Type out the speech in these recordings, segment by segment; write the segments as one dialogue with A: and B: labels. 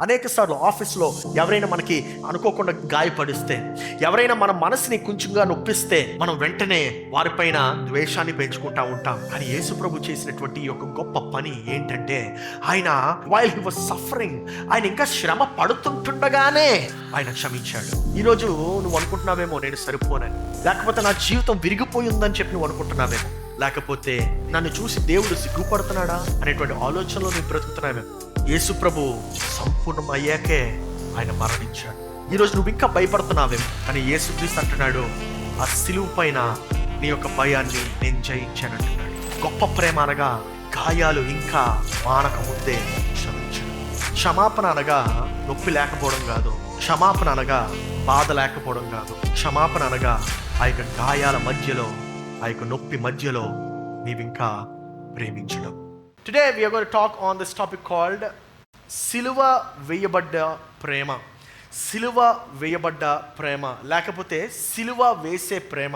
A: అనేక సార్లు ఆఫీస్లో ఎవరైనా మనకి అనుకోకుండా గాయపడిస్తే, ఎవరైనా మన మనసుని కొంచెంగా నొప్పిస్తే మనం వెంటనే వారిపైన ద్వేషాన్ని పెంచుకుంటా ఉంటాం. కానీ యేసు ప్రభు చేసినటువంటి ఈ యొక్క గొప్ప పని ఏంటంటే, ఆయన వైల్ హి వాస్ సఫరింగ్, ఆయన ఇంకా శ్రమ పడుతుంటుండగానే ఆయన క్షమించాడు. ఈరోజు నువ్వు అనుకుంటున్నావేమో నేను సరిపోనని, లేకపోతే నా జీవితం విరిగిపోయిందని చెప్పి నువ్వు అనుకుంటున్నావేమో, లేకపోతే నన్ను చూసి దేవుడు సిగ్గుపడుతున్నాడా అనేటువంటి ఆలోచనలో నువ్వు బ్రతుకుతున్నావేమో. యేసు ప్రభు సంపూర్ణం అయ్యాకే ఆయన మరణించాడు. ఈరోజు నువ్వు ఇంకా భయపడుతున్నావేమో, కానీ యేసుక్రీస్తు అంటున్నాడు, ఆ సిలువ పైన నీ యొక్క భయాన్ని నేను జయించానంటున్నాడు. గొప్ప ప్రేమ అనగా గాయాలు ఇంకా మానక ముందే క్షమించడం. క్షమాపణ అనగా నొప్పి లేకపోవడం కాదు, క్షమాపణ అనగా బాధ లేకపోవడం కాదు, క్షమాపణ అనగా ఆ యొక్క గాయాల మధ్యలో, ఆ యొక్క నొప్పి మధ్యలో నీవింకా ప్రేమించడం. Today we are going to talk on this topic called సిలువ వేయబడ్డ ప్రేమ. సిలువ వేయబడ్డ ప్రేమ, లేకపోతే సిలువ వేసే ప్రేమ,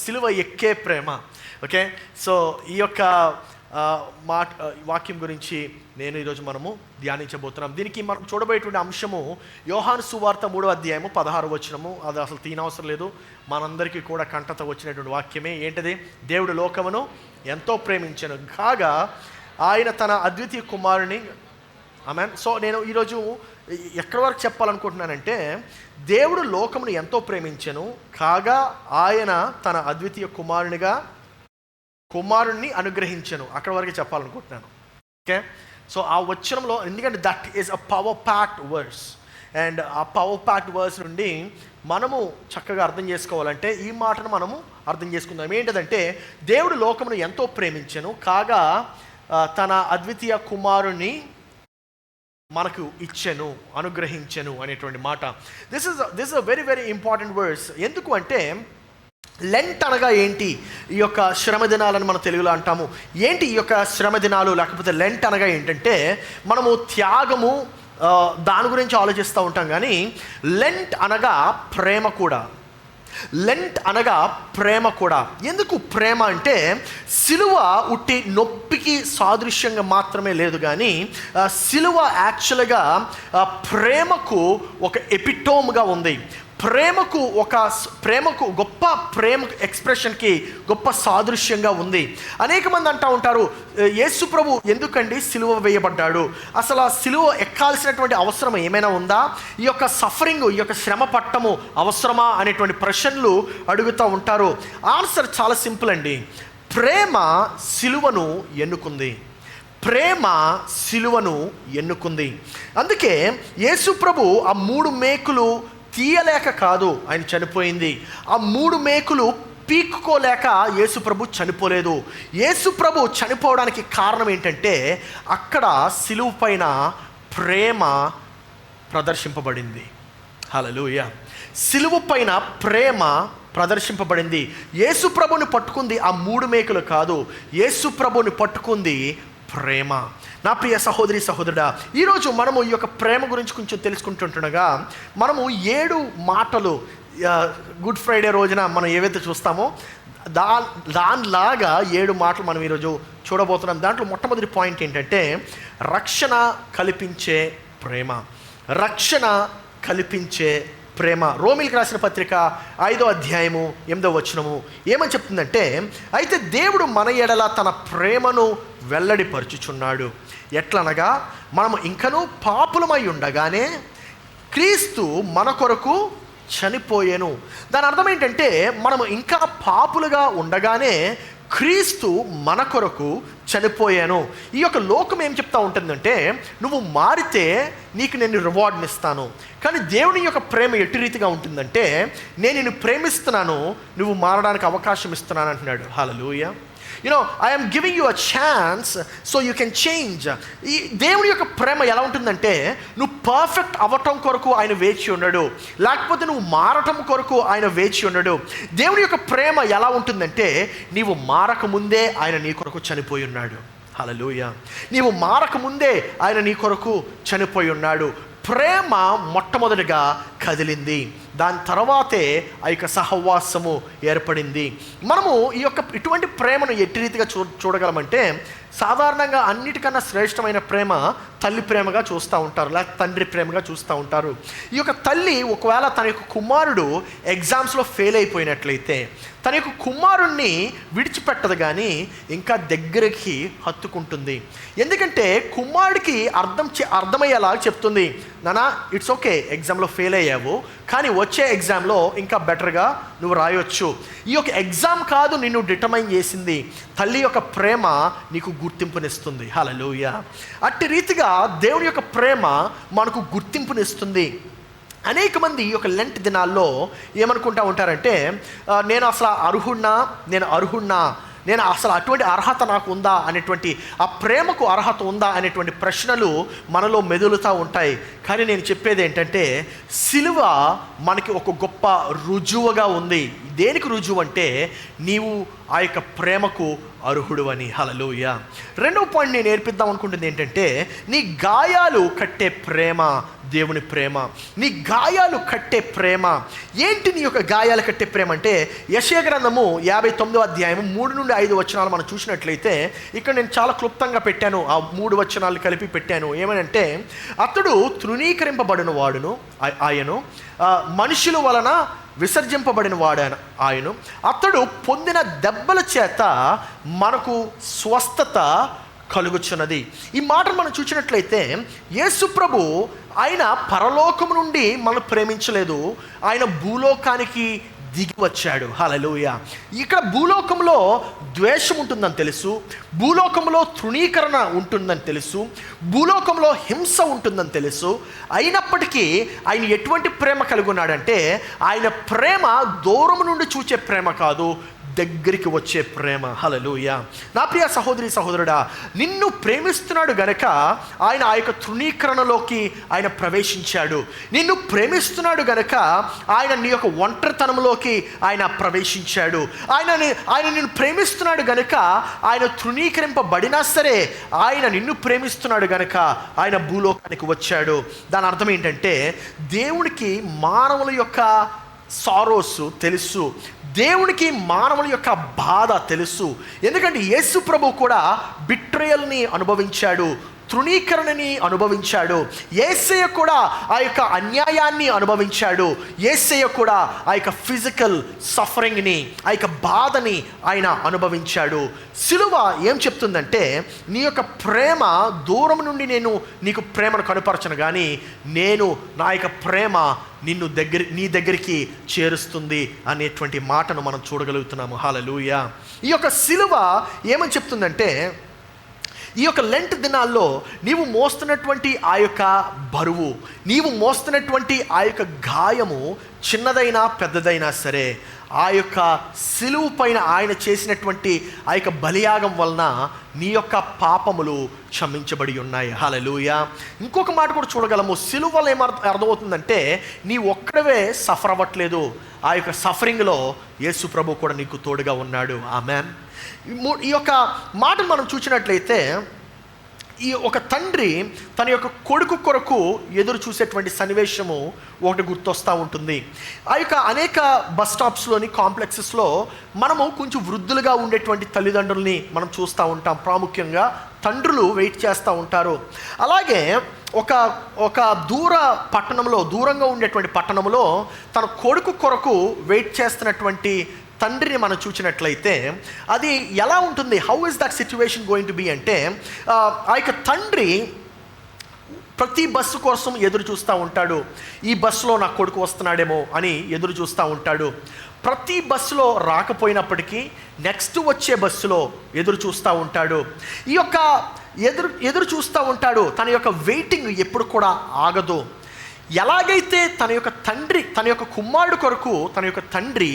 A: సిలువ ఎక్కే ప్రేమ. ఓకే, సో ఈ యొక్క వాక్యం గురించి నేను ఈరోజు మనము ధ్యానించబోతున్నాం. దీనికి మనం చూడబోయేటువంటి అంశము యోహాను సువార్త 3వ అధ్యాయము 16వ వచనము. అది అసలు తీనవసరం లేదు, మనందరికీ కూడా కంటత వచ్చినటువంటి వాక్యమే. ఏంటిది? దేవుడు లోకమును ఎంతో ప్రేమించెను కాగా ఆయన తన అద్వితీయ కుమారుని. ఆమేన్. సో నేను ఈరోజు ఎక్కడి వరకు చెప్పాలనుకుంటున్నానంటే, దేవుడు లోకమును ఎంతో ప్రేమించెను కాగా ఆయన తన అద్వితీయ కుమారుణ్ణి అనుగ్రహించెను. అక్కడ వరకు చెప్పాలనుకుంటున్నాను. ఓకే, సో ఆ వచనంలో, ఎందుకంటే that is a power packed verse, and ఆ పవర్ ప్యాక్డ్ వర్స్ నుండి మనము చక్కగా అర్థం చేసుకోవాలంటే ఈ మాటను మనము అర్థం చేసుకుందాం. ఏంటంటే, దేవుడు లోకమును ఎంతో ప్రేమించెను కాగా తన అద్వితీయ కుమారుణ్ణి మనకు ఇచ్చెను, అనుగ్రహించెను అనేటువంటి మాట. This is a very very important verse. ఎందుకు అంటే, లెంట్ అనగా ఏంటి? ఈ యొక్క శ్రమ దినాలని మనం తెలుగులో అంటాము. ఏంటి ఈ యొక్క శ్రమ దినాలు, లేకపోతే లెంట్ అనగా ఏంటంటే, మనము త్యాగము దాని గురించి ఆలోచిస్తూ ఉంటాం. కానీ లెంట్ అనగా ప్రేమ కూడా. లెంట్ అనగా ప్రేమ కూడా. ఎందుకు ప్రేమ అంటే, సిలువ ఉట్టి నొప్పికి సాదృశ్యంగా మాత్రమే లేదు, కానీ సిలువ యాక్చువల్గా ప్రేమకు ఒక ఎపిటోమ్గా ఉంది. ప్రేమకు గొప్ప ప్రేమ ఎక్స్ప్రెషన్కి గొప్ప సాదృశ్యంగా ఉంది. అనేక మంది అంటూ ఉంటారు, యేసు ప్రభు ఎందుకండి సిలువ వేయబడ్డాడు? అసలు ఆ సిలువ ఎక్కాల్సినటువంటి అవసరం ఏమైనా ఉందా? ఈ యొక్క సఫరింగ్, ఈ యొక్క శ్రమ పట్టము అవసరమా అనేటువంటి ప్రశ్నలు అడుగుతూ ఉంటారు. ఆన్సర్ చాలా సింపుల్ అండి. ప్రేమ సిలువను ఎన్నుకుంది. ప్రేమ సిలువను ఎన్నుకుంది. అందుకే యేసు ప్రభు ఆ 3 మేకులు తీయలేక కాదు ఆయన చనిపోయింది. ఆ 3 మేకులు పీక్కోలేక యేసు ప్రభు చనిపోలేదు. యేసు ప్రభు చనిపోవడానికి కారణం ఏంటంటే, అక్కడ సిలువ పైన ప్రేమ ప్రదర్శింపబడింది. హల్లెలూయా. సిలువ పైన ప్రేమ ప్రదర్శింపబడింది. యేసు ప్రభుని పట్టుకుంది ఆ 3 మేకులు కాదు, యేసు ప్రభుని పట్టుకుంది ప్రేమ. నా ప్రియ సహోదరి సహోదరుడా, ఈరోజు మనము ఈ యొక్క ప్రేమ గురించి కొంచెం తెలుసుకుంటుండగా, మనము 7 మాటలు గుడ్ ఫ్రైడే రోజున మనం ఏవైతే చూస్తామో దానిలాగా 7 మాటలు మనం ఈరోజు చూడబోతున్నాం. దాంట్లో మొట్టమొదటి పాయింట్ ఏంటంటే, రక్షణ కల్పించే ప్రేమ. రక్షణ కల్పించే ప్రేమ. రోమీయులకు రాసిన పత్రిక 5వ అధ్యాయము 8వ వచనము ఏమని చెప్తుందంటే, అయితే దేవుడు మన ఎడల తన ప్రేమను వెల్లడిపరుచుచున్నాడు. ఎట్లనగా, మనము ఇంకనూ పాపులమై ఉండగానే క్రీస్తు మన కొరకు చనిపోయేను. దాని అర్థం ఏంటంటే, మనము ఇంకా పాపులుగా ఉండగానే క్రీస్తు మన కొరకు చనిపోయాను. ఈ యొక్క లోకం ఏం చెప్తా ఉంటుందంటే, నువ్వు మారితే నీకు నేను రివార్డ్ని ఇస్తాను. కానీ దేవుని యొక్క ప్రేమ ఎట్టి రీతిగా ఉంటుందంటే, నేను నిన్ను ప్రేమిస్తున్నాను, నువ్వు మారడానికి అవకాశం ఇస్తున్నాను అంటున్నాడు. హల్లెలూయా. I am giving you a chance so you can change. ఈ దేవుని యొక్క ప్రేమ ఎలా ఉంటుందంటే, నువ్వు పర్ఫెక్ట్ అవ్వటం కొరకు ఆయన వేచి ఉన్నాడు, లేకపోతే నువ్వు మారటం కొరకు ఆయన వేచి ఉన్నాడు. దేవుని యొక్క ప్రేమ ఎలా ఉంటుందంటే, నీవు మారక ముందే ఆయన నీ కొరకు చనిపోయి ఉన్నాడు. హల్లెలూయా. నీవు మారక ముందే ఆయన నీ కొరకు చనిపోయి ఉన్నాడు. ప్రేమ మొట్టమొదటిగా కదిలింది, దాని తర్వాతే ఆ యొక్క సహవాసము ఏర్పడింది. మనము ఈ యొక్క ఇటువంటి ప్రేమను ఎట్టి రీతిగా చూడగలమంటే, సాధారణంగా అన్నిటికన్నా శ్రేష్టమైన ప్రేమ తల్లి ప్రేమగా చూస్తూ ఉంటారు, లేకపోతే తండ్రి ప్రేమగా చూస్తూ ఉంటారు. ఈ యొక్క తల్లి ఒకవేళ తన యొక్క కుమారుడు ఎగ్జామ్స్లో ఫెయిల్ అయిపోయినట్లయితే తన యొక్క కుమారుణ్ణి విడిచిపెట్టదు, కానీ ఇంకా దగ్గరికి హత్తుకుంటుంది. ఎందుకంటే కుమారుడికి అర్థమయ్యేలా చెప్తుంది, నానా ఇట్స్ ఓకే, ఎగ్జామ్లో ఫెయిల్ అయ్యావు, కానీ వచ్చే ఎగ్జామ్లో ఇంకా బెటర్గా నువ్వు రాయొచ్చు. ఈ యొక్క ఎగ్జామ్ కాదు నిన్ను డిటర్మైన్ చేసింది, తల్లి యొక్క ప్రేమ నీకు గుర్తింపునిస్తుంది. హల్లెలూయా. అట్టి రీతిగా దేవుని యొక్క ప్రేమ మనకు గుర్తింపునిస్తుంది. అనేక మంది ఈ యొక్క లెంట్ దినాల్లో ఏమనుకుంటా ఉంటారంటే, నేను అసలు అర్హున్నా, నేను అసలు అటువంటి అర్హత నాకు ఉందా అనేటువంటి, ఆ ప్రేమకు అర్హత ఉందా అనేటువంటి ప్రశ్నలు మనలో మెదులుతూ ఉంటాయి. కానీ నేను చెప్పేది ఏంటంటే, సిలువ మనకి ఒక గొప్ప రుజువుగా ఉంది. దేనికి రుజువు అంటే, నీవు ఆ యొక్క ప్రేమకు అర్హుడు అని. హల్లెలూయా. రెండవ పాయింట్ నేను నేర్పిద్దాం అనుకుంటుంది ఏంటంటే, నీ గాయాలు కట్టే ప్రేమ దేవుని ప్రేమ. నీ గాయాలు కట్టే ప్రేమ ఏంటి? నీ యొక్క గాయాలు కట్టే ప్రేమ అంటే, యెషయా గ్రంథము 59వ అధ్యాయం 3 నుండి 5 వచనాలు మనం చూసినట్లయితే, ఇక్కడ నేను చాలా క్లుప్తంగా పెట్టాను, ఆ 3 వచనాలు కలిపి పెట్టాను. ఏమనంటే, అతడు తృణీకరింపబడిన వాడును ఆయను, మనుషుల వలన విసర్జింపబడిన వాడు ఆయను, అతడు పొందిన దెబ్బల చేత మనకు స్వస్థత కలుగుచున్నది. ఈ మాటను మనం చూసినట్లయితే, యేసు ప్రభు ఆయన పరలోకము నుండి మనం ప్రేమించలేదు, ఆయన భూలోకానికి దిగి వచ్చాడు. హల్లెలూయా. ఇక్కడ భూలోకంలో ద్వేషం ఉంటుందని తెలుసు, భూలోకంలో తృణీకరణ ఉంటుందని తెలుసు, భూలోకంలో హింస ఉంటుందని తెలుసు. అయినప్పటికీ ఆయన ఎటువంటి ప్రేమ కలిగి ఉన్నాడంటే, ఆయన ప్రేమ దూరం నుండి చూచే ప్రేమ కాదు, దగ్గరికి వచ్చే ప్రేమ. హల్లెలూయా. నా ప్రియ సహోదరి సహోదరుడా, నిన్ను ప్రేమిస్తున్నాడు గనక ఆయన ఆ యొక్క తృణీకరణలోకి ఆయన ప్రవేశించాడు. నిన్ను ప్రేమిస్తున్నాడు గనక ఆయన నీ యొక్క ఒంటరితనంలోకి ఆయన ప్రవేశించాడు. ఆయన నిన్ను ప్రేమిస్తున్నాడు గనక ఆయన తృణీకరింపబడినా సరే ఆయన నిన్ను ప్రేమిస్తున్నాడు గనక ఆయన భూలోకానికి వచ్చాడు. దాని అర్థం ఏంటంటే, దేవునికి మానవుల యొక్క సారోస్ తెలుసు, దేవునికి మానవుల యొక్క బాధ తెలుసు. ఎందుకంటే యేసు ప్రభు కూడా బిట్రేయల్ని అనుభవించాడు, తృణీకరణని అనుభవించాడు. యేసయ్య కూడా ఆ యొక్క అన్యాయాన్ని అనుభవించాడు. యేసయ్య కూడా ఆ యొక్క ఫిజికల్ సఫరింగ్ని, ఆ యొక్క బాధని ఆయన అనుభవించాడు. సిలువ ఏం చెప్తుందంటే, నీ యొక్క ప్రేమ దూరం నుండి నేను నీకు ప్రేమను కనుపరచను, కానీ నేను నా యొక్క ప్రేమ నీ దగ్గరికి చేరుస్తుంది అనేటువంటి మాటను మనం చూడగలుగుతున్నాము. హల్లెలూయా. ఈ యొక్క సిలువ ఏమని చెప్తుందంటే, ఈ యొక్క లెంట్ దినాల్లో నీవు మోస్తున్నటువంటి ఆ యొక్క బరువు, నీవు మోస్తున్నటువంటి ఆ యొక్క గాయము చిన్నదైనా పెద్దదైనా సరే, ఆ యొక్క సిలువు పైన ఆయన చేసినటువంటి ఆ యొక్క బలియాగం వలన నీ యొక్క పాపములు క్షమించబడి ఉన్నాయి. హల్లెలూయా. ఇంకొక మాట కూడా చూడగలము, సిలువ వల్ల అర్థమవుతుందంటే, నీ ఒక్కడవే సఫర్ అవ్వట్లేదు, ఆ యొక్క సఫరింగ్లో యేసు ప్రభు కూడా నీకు తోడుగా ఉన్నాడు. ఆమేన్. ఈ యొక్క మాటను మనం చూసినట్లయితే, ఈ ఒక తండ్రి తన యొక్క కొడుకు కొరకు ఎదురు చూసేటువంటి సన్నివేశము ఒకటి గుర్తొస్తూ ఉంటుంది. ఆ యొక్క అనేక బస్ స్టాప్స్లోని కాంప్లెక్సెస్లో మనము కొంచెం వృద్ధులుగా ఉండేటువంటి తల్లిదండ్రుల్ని మనం చూస్తూ ఉంటాం. ప్రాముఖ్యంగా తండ్రులు వెయిట్ చేస్తూ ఉంటారు. అలాగే ఒక దూరంగా ఉండేటువంటి పట్టణంలో తన కొడుకు కొరకు వెయిట్ చేస్తున్నటువంటి తండ్రిని మనం చూసినట్లయితే అది ఎలా ఉంటుంది? How is that situation going to be అంటే, ఆ యొక్క తండ్రి ప్రతి బస్సు కోసం ఎదురు చూస్తూ ఉంటాడు. ఈ బస్సులో నా కొడుకు వస్తున్నాడేమో అని ఎదురు చూస్తూ ఉంటాడు. ప్రతి బస్సులో రాకపోయినప్పటికీ నెక్స్ట్ వచ్చే బస్సులో ఎదురు చూస్తూ ఉంటాడు. ఈ యొక్క ఎదురు చూస్తూ ఉంటాడు. తన యొక్క వెయిటింగ్ ఎప్పుడు కూడా ఆగదు. ఎలాగైతే తన యొక్క కుమారుడు కొరకు తన యొక్క తండ్రి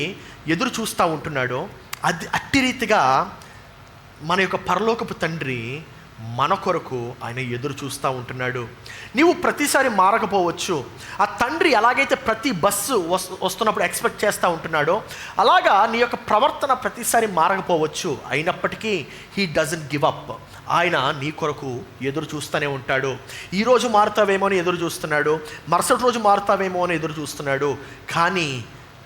A: ఎదురు చూస్తూ ఉంటున్నాడో, అట్టి రీతిగా మన యొక్క పరలోకపు తండ్రి మన కొరకు ఆయన ఎదురు చూస్తూ ఉంటున్నాడు. నీవు ప్రతిసారి మారకపోవచ్చు. ఆ తండ్రి ఎలాగైతే ప్రతి బస్సు వస్తున్నప్పుడు ఎక్స్పెక్ట్ చేస్తూ ఉంటున్నాడో, అలాగా నీ యొక్క ప్రవర్తన ప్రతిసారి మారకపోవచ్చు. అయినప్పటికీ హీ డజంట్ గివ్ అప్. ఆయన నీ కొరకు ఎదురు చూస్తూనే ఉంటాడు. ఈరోజు మారుతావేమో అని ఎదురు చూస్తున్నాడు, మరుసటి రోజు మారుతావేమో అని ఎదురు చూస్తున్నాడు, కానీ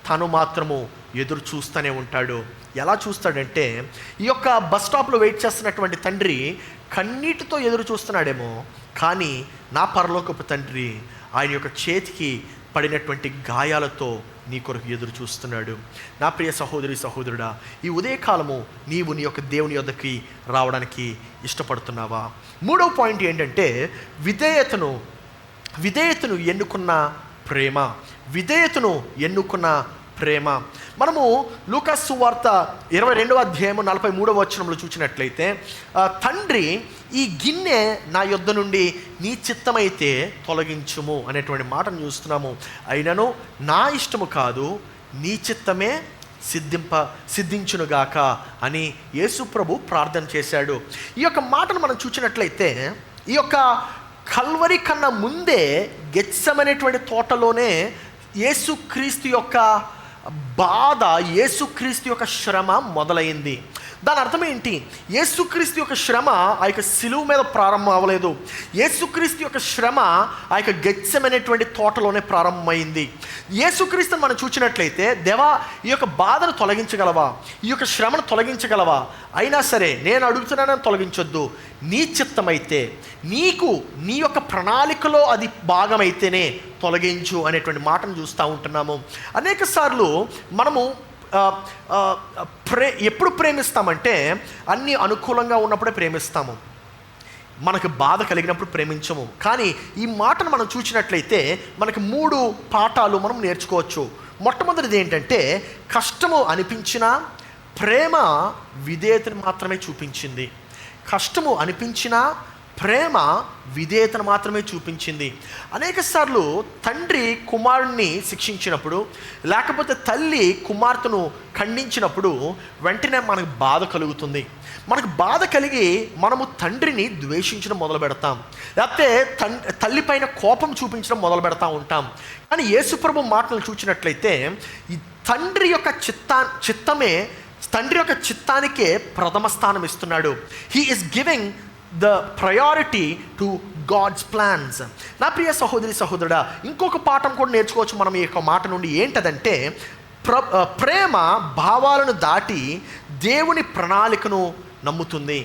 A: తను మాత్రము ఎదురు చూస్తూనే ఉంటాడు. ఎలా చూస్తాడంటే, ఈ యొక్క బస్ స్టాప్లో వెయిట్ చేస్తున్నటువంటి తండ్రి కన్నీటితో ఎదురు చూస్తున్నాడేమో, కానీ నా పరలోకపు తండ్రి ఆయన యొక్క చేతికి పడినటువంటి గాయాలతో నీ కొరకు ఎదురు చూస్తున్నాడు. నా ప్రియ సహోదరి సహోదరుడా, ఈ ఉదయకాలము నీవు నీ యొక్క దేవుని యొద్దకి రావడానికి ఇష్టపడుతున్నావా? మూడవ పాయింట్ ఏంటంటే విధేయతను ఎన్నుకున్న ప్రేమ. విధేయతను ఎన్నుకున్న ప్రేమ. మనము లూకాసు సువార్త 22వ అధ్యాయము 43వ వచనంలో చూసినట్లయితే, తండ్రి ఈ గిన్నె నా యొద్ద నుండి నీ చిత్తమైతే తొలగించుము అనేటువంటి మాటను చూస్తున్నాము. అయినను నా ఇష్టము కాదు, నీ చిత్తమే సిద్ధించునుగాక అని యేసు ప్రభు ప్రార్థన చేశాడు. ఈ యొక్క మాటను మనం చూసినట్లయితే, ఈ యొక్క కల్వరి కన్నా ముందే గెత్సెమనేటువంటి తోటలోనే యేసుక్రీస్తు యొక్క బాధ, యేసుక్రీస్తు యొక్క శ్రమ మొదలైంది. దాని అర్థం ఏంటి? యేసుక్రీస్తు యొక్క శ్రమ ఆ యొక్క సిలువ మీద ప్రారంభం అవ్వలేదు. యేసుక్రీస్తు యొక్క శ్రమ ఆ యొక్క గెత్సెమనేటువంటి తోటలోనే ప్రారంభమైంది. యేసుక్రీస్తుని మనం చూసినట్లయితే, దేవా ఈ యొక్క బాధను తొలగించగలవా, ఈ యొక్క శ్రమను తొలగించగలవా? అయినా సరే నేను అడుగుతున్నానని తొలగించొద్దు, నీ చిత్తమైతే, నీకు నీ యొక్క ప్రణాళికలో అది భాగమైతేనే తొలగించు అనేటువంటి మాటను చూస్తూ ఉంటున్నాము. అనేక సార్లు మనము ఎప్పుడు ప్రేమిస్తామంటే, అన్నీ అనుకూలంగా ఉన్నప్పుడే ప్రేమిస్తాము, మనకు బాధ కలిగినప్పుడు ప్రేమించము. కానీ ఈ మాటను మనం చూసినట్లయితే మనకి 3 పాఠాలు మనం నేర్చుకోవచ్చు. మొట్టమొదటిది ఏంటంటే, కష్టము అనిపించినా ప్రేమ విధేయతను మాత్రమే చూపించింది. కష్టము అనిపించినా ప్రేమ విధేయతను మాత్రమే చూపించింది. అనేక సార్లు తండ్రి కుమారుణ్ణి శిక్షించినప్పుడు, లేకపోతే తల్లి కుమార్తెను ఖండించినప్పుడు వెంటనే మనకు బాధ కలుగుతుంది. మనకు బాధ కలిగి మనము తండ్రిని ద్వేషించడం మొదలు పెడతాం, లేకపోతే తల్లి పైన కోపం చూపించడం మొదలు పెడతా ఉంటాం. కానీ యేసుప్రభు మాటలు చూసినట్లయితే, ఈ తండ్రి యొక్క తండ్రి యొక్క చిత్తానికే ప్రథమ స్థానం ఇస్తున్నాడు. He is giving the priority to God's plans. నా ప్రియ సహోదరి సహోదరుడా, ఇంకొక పాఠం కూడా నేర్చుకోవచ్చు మనం ఈ యొక్క మాట నుండి. ఏంటదంటే, ప్రేమ భావాలను దాటి దేవుని ప్రణాళికను నమ్ముతుంది.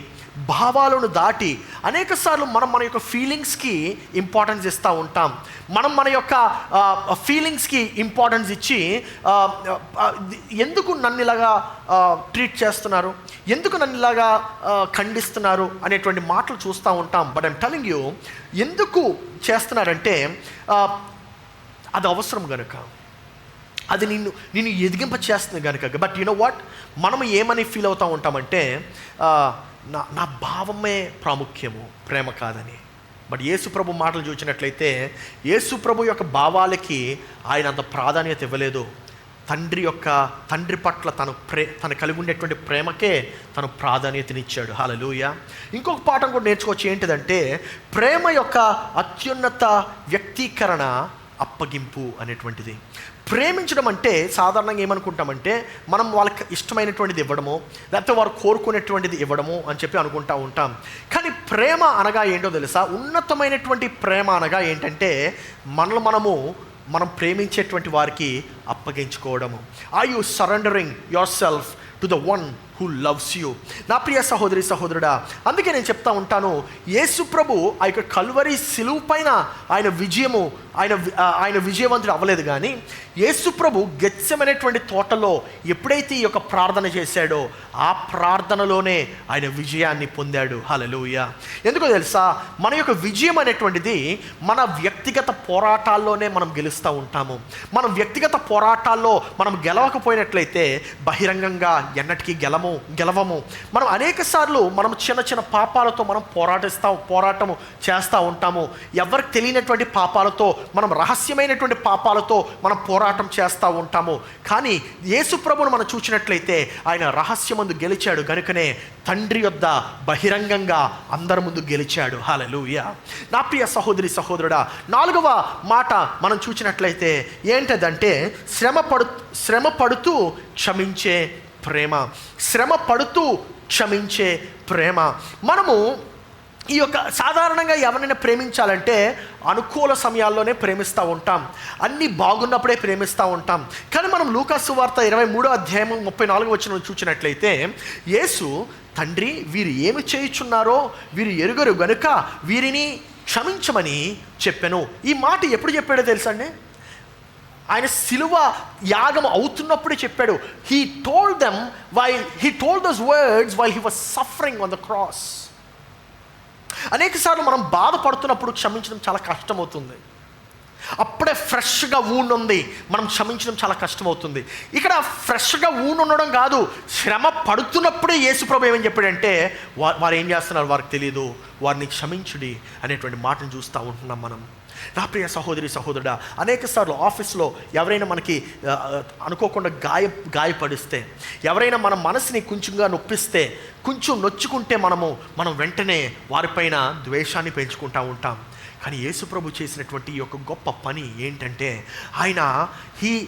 A: భావాలను దాటి అనేక సార్లు మనం మన యొక్క ఫీలింగ్స్కి ఇంపార్టెన్స్ ఇస్తూ ఉంటాం. మనం మన యొక్క ఫీలింగ్స్కి ఇంపార్టెన్స్ ఇచ్చి, ఎందుకు నన్ను ఇలాగా ట్రీట్ చేస్తున్నారు, ఎందుకు నన్ను ఇలాగా ఖండిస్తున్నారు అనేటువంటి మాటలు చూస్తూ ఉంటాం. బట్ ఐమ్ టెల్లింగ్ యూ, ఎందుకు చేస్తున్నారంటే అది అవసరం కనుక, అది నిన్ను ఎదిగింప చేస్తుంది కనుక. బట్ యు నో వాట్, మనం ఏమని ఫీల్ అవుతూ ఉంటామంటే, నా భావమే ప్రాముఖ్యము, ప్రేమ కాదని. బట్ యేసుప్రభు మాటలు చూసినట్లయితే, యేసుప్రభు యొక్క భావాలకి ఆయన అంత ప్రాధాన్యత ఇవ్వలేదు. తండ్రి పట్ల తను కలిగి ఉండేటువంటి ప్రేమకే తను ప్రాధాన్యతనిచ్చాడు. హల్లెలూయా. ఇంకొక పాఠం కూడా నేర్చుకోవచ్చు. ఏంటిదంటే, ప్రేమ యొక్క అత్యున్నత వ్యక్తీకరణ అప్పగింపు అనేటువంటిది. ప్రేమించడం అంటే సాధారణంగా ఏమనుకుంటామంటే, మనం వాళ్ళకి ఇష్టమైనటువంటిది ఇవ్వడము, లేకపోతే వారు కోరుకునేటువంటిది ఇవ్వడము అని చెప్పి అనుకుంటూ ఉంటాం. కానీ ప్రేమ అనగా ఏంటో తెలుసా? ఉన్నతమైనటువంటి ప్రేమ అనగా ఏంటంటే, మనం ప్రేమించేటువంటి వారికి అప్పగించుకోవడము. Are you surrendering yourself to the one who loves you? నా ప్రియ సహోదరి సహోదరుడా, అందుకే నేను చెప్తా ఉంటాను, యేసు ప్రభు ఆ యొక్క కల్వరి సిలువ పైన ఆయన విజయవంతుడు అవ్వలేదు. కానీ యేసు ప్రభు గెత్సెమనేటువంటి తోటలో ఎప్పుడైతే ఈ యొక్క ప్రార్థన చేశాడో, ఆ ప్రార్థనలోనే ఆయన విజయాన్ని పొందాడు. హల్లెలూయా. ఎందుకో తెలుసా? మన యొక్క విజయం అనేటువంటిది మన వ్యక్తిగత పోరాటాల్లోనే మనం గెలుస్తూ ఉంటాము. మనం వ్యక్తిగత పోరాటాల్లో మనం గెలవకపోయినట్లయితే బహిరంగంగా ఎన్నటికీ గెలవము. మనం అనేక సార్లు మనం చిన్న చిన్న పాపాలతో మనం పోరాటము చేస్తూ ఉంటాము. ఎవరికి తెలియనటువంటి పాపాలతో, మనం రహస్యమైనటువంటి పాపాలతో మనం పోరాటం చేస్తూ ఉంటాము. కానీ యేసు ప్రభువును మనం చూసినట్లయితే ఆయన రహస్యమందు గెలిచాడు గనుకనే తండ్రి యొద్ద బహిరంగంగా అందరి ముందు గెలిచాడు. హల్లెలూయా. నా ప్రియ సహోదరి సహోదరుడా, 4వ మాట మనం చూసినట్లయితే ఏంటదంటే, శ్రమ పడుతూ క్షమించే ప్రేమ. శ్రమ పడుతూ క్షమించే ప్రేమ. మనము ఈ యొక్క సాధారణంగా ఎవరినైనా ప్రేమించాలంటే అనుకూల సమయాల్లోనే ప్రేమిస్తూ ఉంటాం, అన్నీ బాగున్నప్పుడే ప్రేమిస్తూ ఉంటాం. కానీ మనం లూకాసు సువార్త 23వ అధ్యాయం 34వ వచనం చూసినట్లయితే, యేసు, తండ్రి వీరు ఏమి చేయుచున్నారో వీరు ఎరుగరు గనుక వీరిని క్షమించమని చెప్పాను. ఈ మాట ఎప్పుడు చెప్పాడో తెలుసా అండి? ఆయన సిలువ యాగం అవుతున్నప్పుడే చెప్పాడు. He told those words while he was suffering on the cross. అనేక సార్లు మనం బాధపడుతున్నప్పుడు క్షమించడం చాలా కష్టమవుతుంది. అప్పుడే ఫ్రెష్గా వూండ్ ఉంది, మనం క్షమించడం చాలా కష్టమవుతుంది. ఇక్కడ ఫ్రెష్గా వూండ్ ఉండడం కాదు, శ్రమ పడుతున్నప్పుడే యేసుప్రభు ఏమని చెప్పాడంటే, వారు ఏం చేస్తున్నారు వారికి తెలియదు, వారిని క్షమించుడి అనేటువంటి మాటను చూస్తూ ఉంటున్నాం మనం. నా ప్రియ సహోదరి సహోదరుడా, అనేక సార్లు ఆఫీస్లో ఎవరైనా మనకి అనుకోకుండా గాయపడిస్తే, ఎవరైనా మన మనసుని కొంచెంగా నొప్పిస్తే, కొంచెం నొచ్చుకుంటే మనం వెంటనే వారిపైన ద్వేషాన్ని పెంచుకుంటూ ఉంటాం. కానీ యేసుప్రభు చేసినటువంటి ఈ యొక్క గొప్ప పని ఏంటంటే,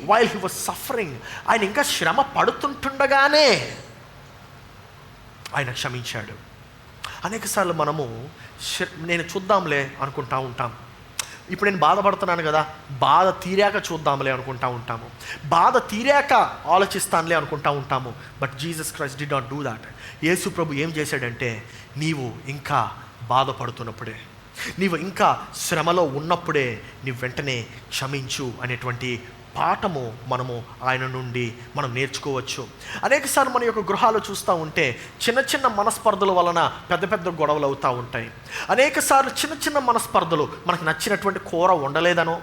A: వైల్ హీ వాజ్ సఫరింగ్, ఆయన ఇంకా శ్రమ పడుతుంటుండగానే ఆయన క్షమించాడు. అనేక సార్లు నేను చూద్దాంలే అనుకుంటా ఉంటాం. ఇప్పుడు నేను బాధపడుతున్నాను కదా, బాధ తీరాక చూద్దాంలే అనుకుంటా ఉంటాము, బాధ తీరాక ఆలోచిస్తానులే అనుకుంటా ఉంటాము. But Jesus Christ did not do that. Yesu ప్రభు ఏం చేశాడంటే, నీవు ఇంకా బాధపడుతున్నప్పుడే, నీవు ఇంకా శ్రమలో ఉన్నప్పుడే నీవు వెంటనే క్షమించు అనేటువంటి పాఠము ఆయన నుండి మనం నేర్చుకోవచ్చు. అనేకసార్లు మన యొక్క గృహాలు చూస్తూ ఉంటే చిన్న చిన్న మనస్పర్ధల వలన పెద్ద పెద్ద గొడవలు అవుతూ ఉంటాయి. అనేకసార్లు చిన్న చిన్న మనస్పర్ధలు, మనకు నచ్చినటువంటి కూర వండలేదనో,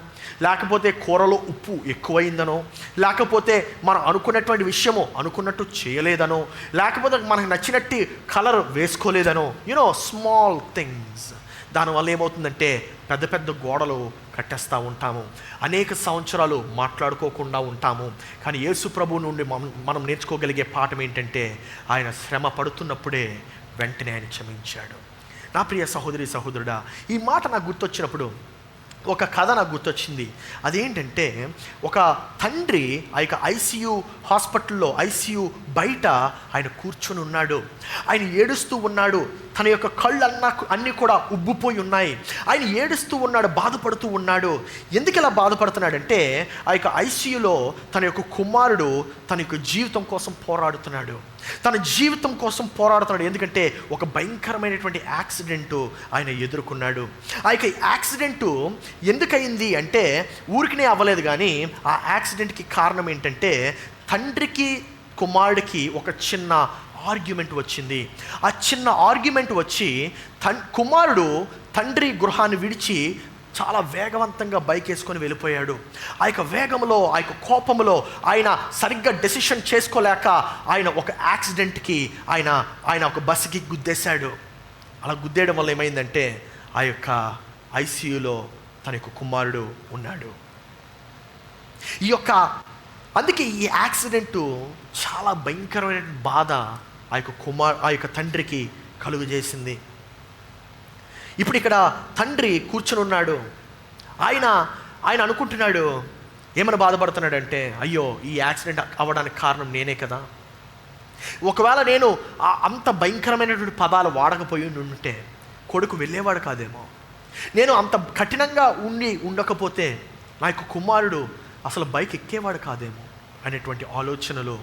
A: లేకపోతే కూరలో ఉప్పు ఎక్కువైందనో, లేకపోతే మనం అనుకున్నటువంటి విషయము అనుకున్నట్టు చేయలేదనో, లేకపోతే మనకు నచ్చినట్టు కలర్ వేసుకోలేదనో, స్మాల్ థింగ్స్. దానివల్ల ఏమవుతుందంటే పెద్ద పెద్ద గోడలు కట్టేస్తూ ఉంటాము, అనేక సంవత్సరాలు మాట్లాడుకోకుండా ఉంటాము. కానీ యేసు ప్రభు నుండి మనం నేర్చుకోగలిగే పాఠం ఏంటంటే, ఆయన శ్రమ పడుతున్నప్పుడే వెంటనే ఆయన క్షమించాడు. నా ప్రియ సహోదరి సహోదరుడా, ఈ మాట నాకు గుర్తొచ్చినప్పుడు ఒక కథ నాకు గుర్తొచ్చింది. అదేంటంటే, ఒక తండ్రి ఆ యొక్క హాస్పిటల్లో ఐసీయూ బయట ఆయన కూర్చొని ఉన్నాడు. ఆయన ఏడుస్తూ ఉన్నాడు. తన యొక్క కళ్ళు అన్నీ కూడా ఉబ్బిపోయి ఉన్నాయి. ఆయన ఏడుస్తూ ఉన్నాడు, బాధపడుతూ ఉన్నాడు. ఎందుకు ఇలా బాధపడుతున్నాడంటే, ఆ యొక్క ఐసీయూలో తన యొక్క కుమారుడు తన యొక్క జీవితం కోసం పోరాడుతున్నాడు. ఎందుకంటే ఒక భయంకరమైనటువంటి యాక్సిడెంటు ఆయన ఎదుర్కొన్నాడు. ఆ యొక్క యాక్సిడెంటు ఎందుకయింది అంటే, ఊరికినే అవ్వలేదు. కానీ ఆ యాక్సిడెంట్కి కారణం ఏంటంటే, తండ్రికి కుమారుడికి ఒక చిన్న ఆర్గ్యుమెంట్ వచ్చింది. ఆ చిన్న ఆర్గ్యుమెంట్ వచ్చి కుమారుడు తండ్రి గృహాన్ని విడిచి చాలా వేగవంతంగా బైక్ వేసుకొని వెళ్ళిపోయాడు. ఆ యొక్క వేగంలో, ఆ యొక్క కోపంలో ఆయన సరిగ్గా డెసిషన్ చేసుకోలేక ఆయన ఒక యాక్సిడెంట్కి ఆయన ఒక బస్సుకి గుద్దేశాడు. అలా గుద్దేయడం వల్ల ఏమైందంటే, ఆ యొక్క ఐసీయూలో తన యొక్క కుమారుడు ఉన్నాడు. అందుకే ఈ యాక్సిడెంటు చాలా భయంకరమైన బాధ ఆ యొక్క తండ్రికి కలుగు చేసింది. ఇప్పుడు ఇక్కడ తండ్రి కూర్చొని ఉన్నాడు. ఆయన అనుకుంటున్నాడు, ఏమైనా బాధపడుతున్నాడంటే, అయ్యో ఈ యాక్సిడెంట్ అవ్వడానికి కారణం నేనే కదా, ఒకవేళ నేను అంత భయంకరమైనటువంటి పదాలు వాడకపోయి ఉంటే కొడుకు వెళ్ళేవాడు కాదేమో, నేను అంత కఠినంగా ఉండకపోతే నా యొక్క కుమారుడు అసలు బైక్ ఎక్కేవాడు కాదేమో అనేటువంటి ఆలోచనలు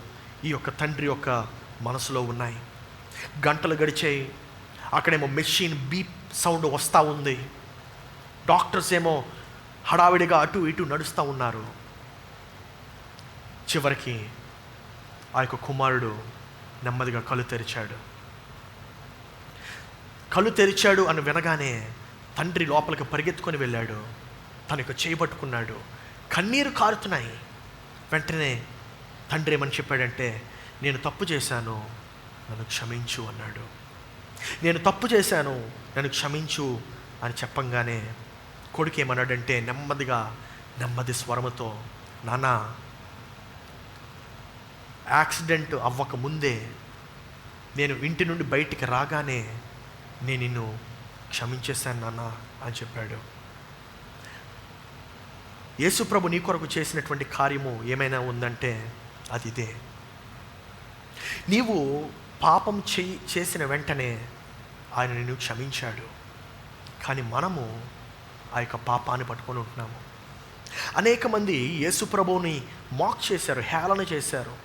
A: ఈ యొక్క తండ్రి యొక్క మనసులో ఉన్నాయి. గంటలు గడిచాయి. అక్కడేమో మెషిన్ బీప్ సౌండ్ వస్తూ ఉంది. డాక్టర్స్ ఏమో హడావిడిగా అటు ఇటు నడుస్తూ ఉన్నారు. చివరికి ఆ యొక్క కుమారుడు నెమ్మదిగా కళ్ళు తెరిచాడు అని వినగానే తండ్రి లోపలికి పరిగెత్తుకొని వెళ్ళాడు. తన యొక్క చేయి పట్టుకున్నాడు. కన్నీరు కారుతున్నాయి. వెంటనే తండ్రి ఏమని చెప్పాడంటే, నేను తప్పు చేశాను, నన్ను క్షమించు అన్నాడు. నేను తప్పు చేశాను, నన్ను క్షమించు అని చెప్పంగానే కొడుకు ఏమన్నాడంటే, నెమ్మది స్వరముతో, నాన్న, యాక్సిడెంట్ అవ్వక ముందే, నేను ఇంటి నుండి బయటికి రాగానే నేను నిన్ను క్షమించేశాను నాన్న అని చెప్పాడు. యేసుప్రభు నీ కొరకు చేసినటువంటి కార్యము ఏమైనా ఉందంటే అది ఇదే. నీవు పాపం చేసిన వెంటనే ఆయన నిన్ను క్షమించాడు. కానీ మనము ఆ యొక్క పాపాన్ని పట్టుకొని ఉంటున్నాము. అనేక మంది యేసుప్రభుని మాక్ చేశారు, హేళన చేశారు,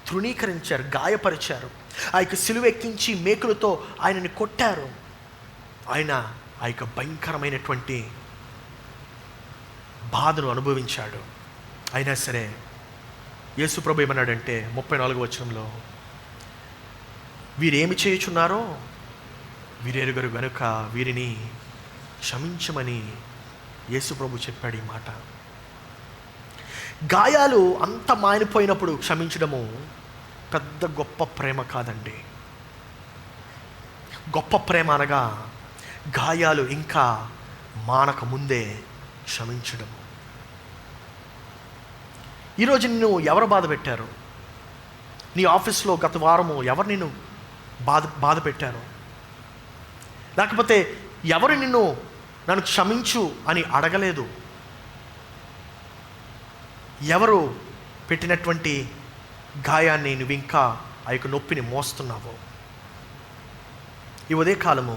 A: తృణీకరించారు, గాయపరిచారు. ఆ యొక్క సిలువ ఎక్కించి మేకులతో ఆయనని కొట్టారు. ఆయన ఆ యొక్క భయంకరమైనటువంటి బాధను అనుభవించాడు. అయినా సరే యేసు ప్రభు ఏమన్నాడంటే 34వ వచనంలో, వీరేమి చేయుచున్నారో వీరెరుగరు గనుక వీరిని క్షమించమని యేసు ప్రభు చెప్పాడు ఈ మాట. గాయాలు అంత మానిపోయినప్పుడు క్షమించడము పెద్ద గొప్ప ప్రేమ కాదండి. గొప్ప ప్రేమ అనగా గాయాలు ఇంకా మానక ముందే క్షమించడము. ఈరోజు నిన్ను ఎవరు బాధ పెట్టారు? నీ ఆఫీస్లో గత వారము ఎవరు నిన్ను బాధ పెట్టారు? లేకపోతే ఎవరు నన్ను క్షమించు అని అడగలేదు? ఎవరు పెట్టినటువంటి గాయాన్ని నువ్వు ఇంకా ఆ యొక్క నొప్పిని మోస్తున్నావు? ఈ ఉదయకాలము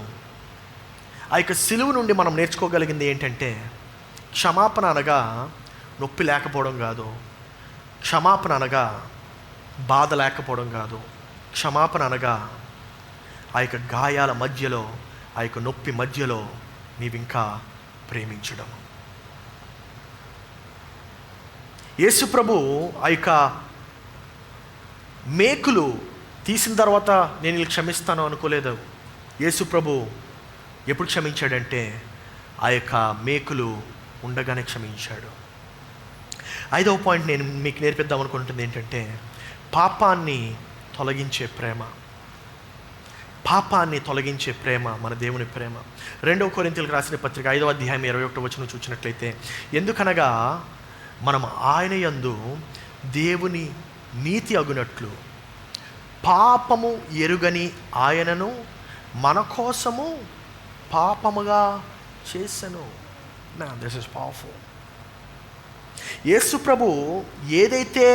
A: ఆ యొక్క సిలువ నుండి మనం నేర్చుకోగలిగింది ఏంటంటే, క్షమాపణ అనగా నొప్పి లేకపోవడం కాదు, క్షమాపణ అనగా బాధ లేకపోవడం కాదు, క్షమాపణ అనగా ఆ యొక్క గాయాల మధ్యలో, ఆ యొక్క నొప్పి మధ్యలో నీవింకా ప్రేమించడం. యేసు ప్రభు ఆ యొక్క మేకులు తీసిన తర్వాత నేను వీళ్ళు క్షమిస్తాను అనుకోలేదు. యేసు ప్రభు ఎప్పుడు క్షమించాడంటే ఆ యొక్క మేకులు ఉండగానే క్షమించాడు. 5వ పాయింట్ నేను మీకు నేర్పిద్దాం అనుకుంటుంది ఏంటంటే, పాపాన్ని తొలగించే ప్రేమ. పాపాన్ని తొలగించే ప్రేమ మన దేవుని ప్రేమ. 2వ కొరింథీయులకు రాసిన పత్రిక 5వ అధ్యాయం 21వ వచనం చూసినట్లయితే, ఎందుకనగా మనం ఆయన యందు దేవుని నీతి అగునట్లు పాపము ఎరుగని ఆయనను మన కోసము పాపముగా చేసెను. This is powerful. యేసు ప్రభు ఏదైతే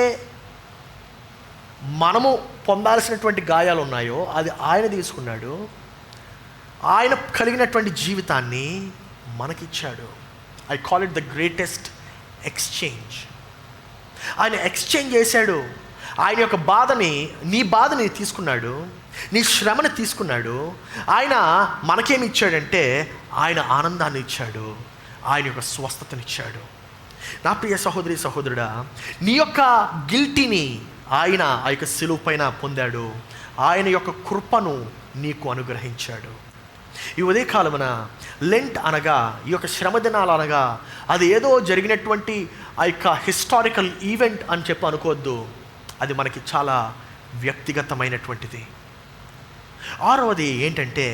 A: మనము పొందాల్సినటువంటి గాయాలు ఉన్నాయో అది ఆయన తీసుకున్నాడు. ఆయన కలిగినటువంటి జీవితాన్ని మనకిచ్చాడు. I call it the greatest exchange. ఆయన ఎక్స్చేంజ్ చేశాడు. ఆయన యొక్క నీ బాధని తీసుకున్నాడు, నీ శ్రమని తీసుకున్నాడు. ఆయన మనకేమి ఇచ్చాడంటే ఆయన ఆనందాన్ని ఇచ్చాడు, ఆయన యొక్క స్వస్థతనిచ్చాడు. నా ప్రియ సహోదరి సహోదరుడా, నీ యొక్క గిల్టీని ఆయన ఆ యొక్క సిలువ పైన పొందాడు. ఆయన యొక్క కృపను నీకు అనుగ్రహించాడు. ఈ ఉదయకాలమున లెంట్ అనగా, ఈ యొక్క శ్రమ దినాలు అనగా అది ఏదో జరిగినటువంటి ఆ యొక్క హిస్టారికల్ ఈవెంట్ అని చెప్పి అనుకోవద్దు. అది మనకి చాలా వ్యక్తిగతమైనటువంటిది. 6వది ఏంటంటే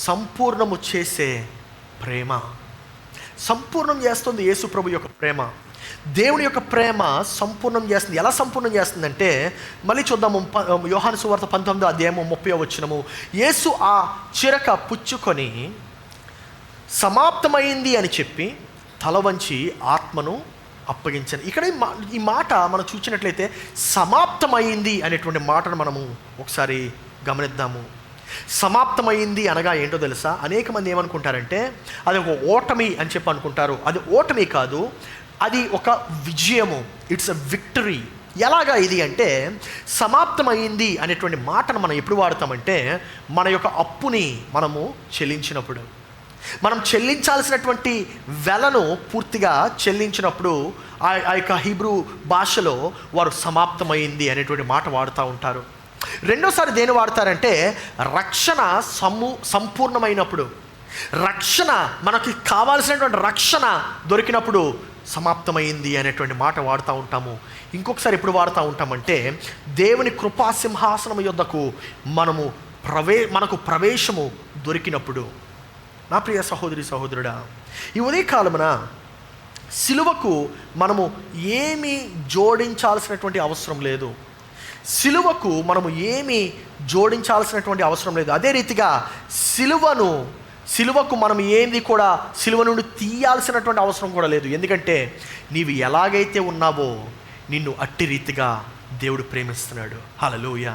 A: సంపూర్ణము చేసే ప్రేమ. సంపూర్ణం చేస్తుంది యేసు ప్రభు యొక్క ప్రేమ. దేవుని యొక్క ప్రేమ సంపూర్ణం చేస్తుంది. ఎలా సంపూర్ణం చేస్తుందంటే, మళ్ళీ చూద్దాము. యోహాను సువార్త 19వ అధ్యాయము 30వ వచనము. యేసు ఆ చిరక పుచ్చుకొని సమాప్తమైంది అని చెప్పి తల వంచి ఆత్మను అప్పగించాను. ఇక్కడ ఈ మాట మనం చూసినట్లయితే సమాప్తమైంది అనేటువంటి మాటను మనము ఒకసారి గమనిద్దాము. సమాప్తమైంది అనగా ఏంటో తెలుసా? అనేక మంది ఏమనుకుంటారంటే అది ఒక ఓటమి అని చెప్పి అనుకుంటారు. అది ఓటమి కాదు, అది ఒక విజయము. It's a victory. ఎలాగా ఇది అంటే, సమాప్తమైంది అనేటువంటి మాటను మనం ఎప్పుడు వాడతామంటే మన యొక్క అప్పుని మనము చెల్లించినప్పుడు, మనం చెల్లించాల్సినటువంటి వెలను పూర్తిగా చెల్లించినప్పుడు ఆ యొక్క హీబ్రూ భాషలో వారు సమాప్తమైంది అనేటువంటి మాట వాడుతూ ఉంటారు. రెండోసారి దేని వాడతారంటే రక్షణ సంపూర్ణమైనప్పుడు, రక్షణ మనకి కావాల్సినటువంటి రక్షణ దొరికినప్పుడు సమాప్తమైంది అనేటువంటి మాట వాడుతూ ఉంటాము. ఇంకొకసారి ఎప్పుడు వాడుతూ ఉంటామంటే దేవుని కృపా సింహాసనం యొద్దకు మనకు ప్రవేశము దొరికినప్పుడు. నా ప్రియ సహోదరి సహోదరుడా, ఈ ఉదయకాలమున సిలువకు మనము ఏమీ జోడించాల్సినటువంటి అవసరం లేదు. సిలువకు మనము ఏమీ జోడించాల్సినటువంటి అవసరం లేదు. అదే రీతిగా సిలువకు మనం ఏంది కూడా సిలువ నుండి తీయాల్సినటువంటి అవసరం కూడా లేదు. ఎందుకంటే నీవు ఎలాగైతే ఉన్నావో నిన్ను అట్టి రీతిగా దేవుడు ప్రేమిస్తున్నాడు. హల్లెలూయా.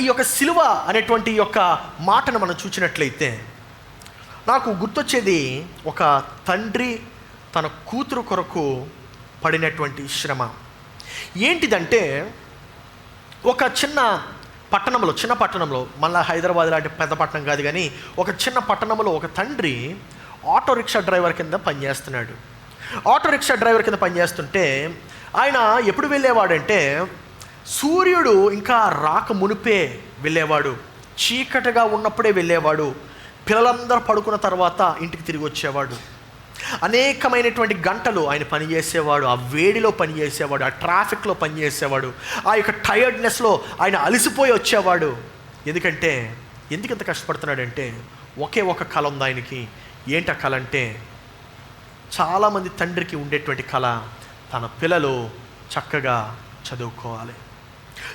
A: ఈ యొక్క సిలువ అనేటువంటి యొక్క మాటను మనం చూసినట్లయితే నాకు గుర్తొచ్చేది ఒక తండ్రి తన కూతురు కొరకు పడినటువంటి శ్రమ. ఏంటిదంటే ఒక చిన్న పట్టణంలో, చిన్న పట్టణంలో, మళ్ళీ హైదరాబాద్ లాంటి పెద్ద పట్టణం కాదు కానీ ఒక చిన్న పట్టణంలో ఒక తండ్రి ఆటో రిక్షా డ్రైవర్ కింద పనిచేస్తున్నాడు. ఆటో రిక్షా డ్రైవర్ కింద పనిచేస్తుంటే ఆయన ఎప్పుడు వెళ్ళేవాడంటే సూర్యుడు ఇంకా రాక మునిపే వెళ్ళేవాడు, చీకటిగా ఉన్నప్పుడే వెళ్ళేవాడు, పిల్లలందరూ పడుకున్న తర్వాత ఇంటికి తిరిగి వచ్చేవాడు. అనేకమైనటువంటి గంటలు ఆయన పనిచేసేవాడు, ఆ వేడిలో పనిచేసేవాడు, ఆ ట్రాఫిక్లో పనిచేసేవాడు, ఆ యొక్క టైర్డ్నెస్లో ఆయన అలసిపోయి వచ్చేవాడు. ఎందుకు ఇంత కష్టపడుతున్నాడంటే ఒకే ఒక కళ ఉంది ఆయనకి. ఏంటి ఆ కళ అంటే, చాలామంది తండ్రికి ఉండేటువంటి కళ, తన పిల్లలు చక్కగా చదువుకోవాలి,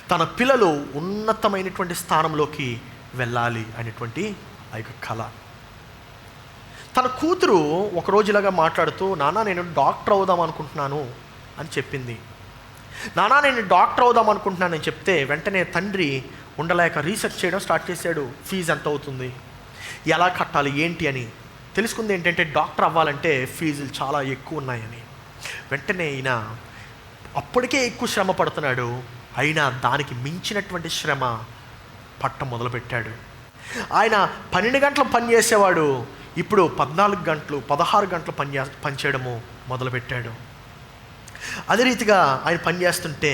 A: తన పిల్లలు ఉన్నతమైనటువంటి స్థానంలోకి వెళ్ళాలి అనేటువంటి ఆ యొక్క కళ. తన కూతురు ఒకరోజు ఇలాగా మాట్లాడుతూ, నాన్న నేను డాక్టర్ అవుదాం అనుకుంటున్నాను అని చెప్పింది. నాన్న నేను డాక్టర్ అవుదాం అనుకుంటున్నానని చెప్తే వెంటనే తండ్రి ఉండలేక రీసెర్చ్ చేయడం స్టార్ట్ చేశాడు. ఫీజు ఎంత అవుతుంది, ఎలా కట్టాలి, ఏంటి అని తెలుసుకుంది. ఏంటంటే డాక్టర్ అవ్వాలంటే ఫీజులు చాలా ఎక్కువ ఉన్నాయని. వెంటనే ఈయన అప్పటికే ఎక్కువ శ్రమ పడుతున్నాడు, అయినా దానికి మించినటువంటి శ్రమ పట్టం మొదలుపెట్టాడు. ఆయన 12 గంటలు పనిచేసేవాడు, ఇప్పుడు 14 గంటలు 16 గంటలు పనిచేయడము మొదలుపెట్టాడు. అదే రీతిగా ఆయన పనిచేస్తుంటే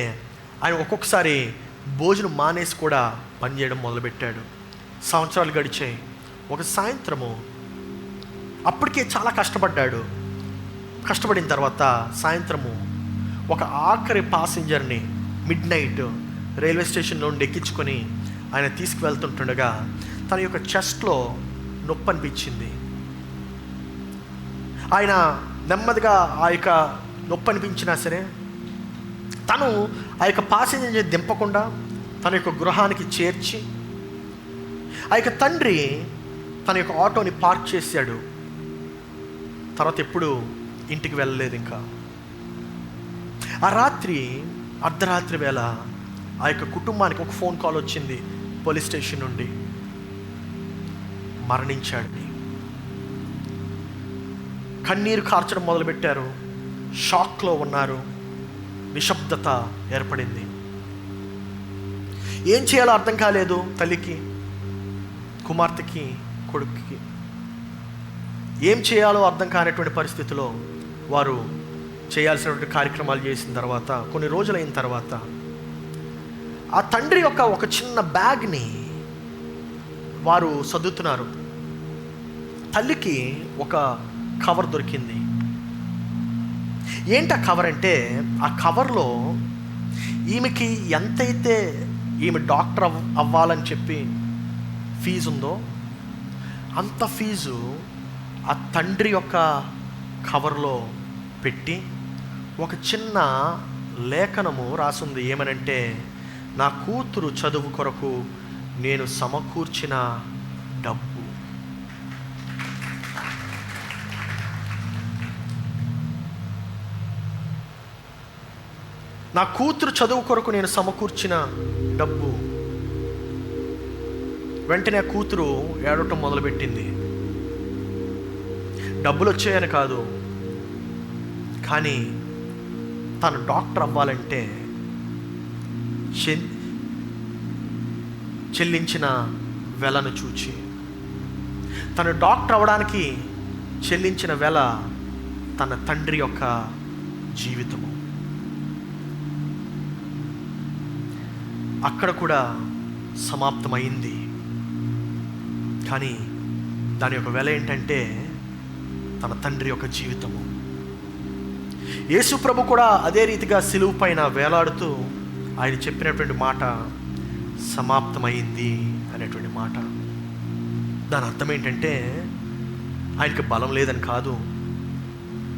A: ఆయన ఒక్కొక్కసారి భోజనం మానేసి కూడా పనిచేయడం మొదలుపెట్టాడు. సంవత్సరాలు గడిచాయి. ఒక సాయంత్రము అప్పటికే చాలా కష్టపడ్డాడు. కష్టపడిన తర్వాత సాయంత్రము ఒక ఆఖరి పాసింజర్ని మిడ్ నైట్ రైల్వే స్టేషన్ నుండి ఎక్కించుకొని ఆయన తీసుకువెళ్తుంటుండగా తన యొక్క చెస్ట్లో నొప్పి అనిపించింది. ఆయన నెమ్మదిగా ఆ యొక్క నొప్పి అనిపించినా సరే తను ఆ యొక్క పాసింజర్ దింపకుండా తన యొక్క గృహానికి చేర్చి ఆ యొక్క తండ్రి తన యొక్క ఆటోని పార్క్ చేశాడు. తర్వాత ఎప్పుడు ఇంటికి వెళ్ళలేదు. ఇంకా ఆ రాత్రి అర్ధరాత్రి వేళ ఆ యొక్క కుటుంబానికి ఒక ఫోన్ కాల్ వచ్చింది పోలీస్ స్టేషన్ నుండి, మరణించాడని. కన్నీరు కార్చడం మొదలుపెట్టారు, షాక్లో ఉన్నారు, నిశ్శబ్దత ఏర్పడింది. ఏం చేయాలో అర్థం కాలేదు తల్లికి, కుమార్తెకి, కొడుకుకి. ఏం చేయాలో అర్థం కానటువంటి పరిస్థితిలో వారు చేయాల్సినటువంటి కార్యక్రమాలు చేసిన తర్వాత కొన్ని రోజులైన తర్వాత ఆ తండ్రి యొక్క ఒక చిన్న బ్యాగ్ని వారు సర్దుతున్నారు. తల్లికి ఒక కవర్ దొరికింది. ఏంటి ఆ కవర్ అంటే, ఆ కవర్లో ఈమెకి ఎంతైతే ఈమె డాక్టర్ అవ్వాలని చెప్పి ఫీజు ఉందో అంత ఫీజు ఆ తండ్రి యొక్క కవర్లో పెట్టి ఒక చిన్న లేఖనము రాసుంది. ఏమనంటే, నా కూతురు చదువు కొరకు నేను సమకూర్చిన డబ్బు. నా కూతురు చదువు కొరకు నేను సమకూర్చిన డబ్బు. వెంటనే ఆ కూతురు ఏడవటం మొదలుపెట్టింది. డబ్బులు వచ్చాయని కాదు, కానీ తను డాక్టర్ అవ్వాలంటే చెల్లించిన వెలను చూచి, తను డాక్టర్ అవ్వడానికి చెల్లించిన వెల తన తండ్రి యొక్క జీవితము. అక్కడ కూడా సమాప్తమైంది. కానీ దాని యొక్క వెల ఏంటంటే తన తండ్రి యొక్క జీవితము. యేసు ప్రభు కూడా అదే రీతిగా సిలువ పైన వేలాడుతూ ఆయన చెప్పినటువంటి మాట సమాప్తమైంది అనేటువంటి మాట. దాని అర్థం ఏంటంటే ఆయనకి బలం లేదని కాదు.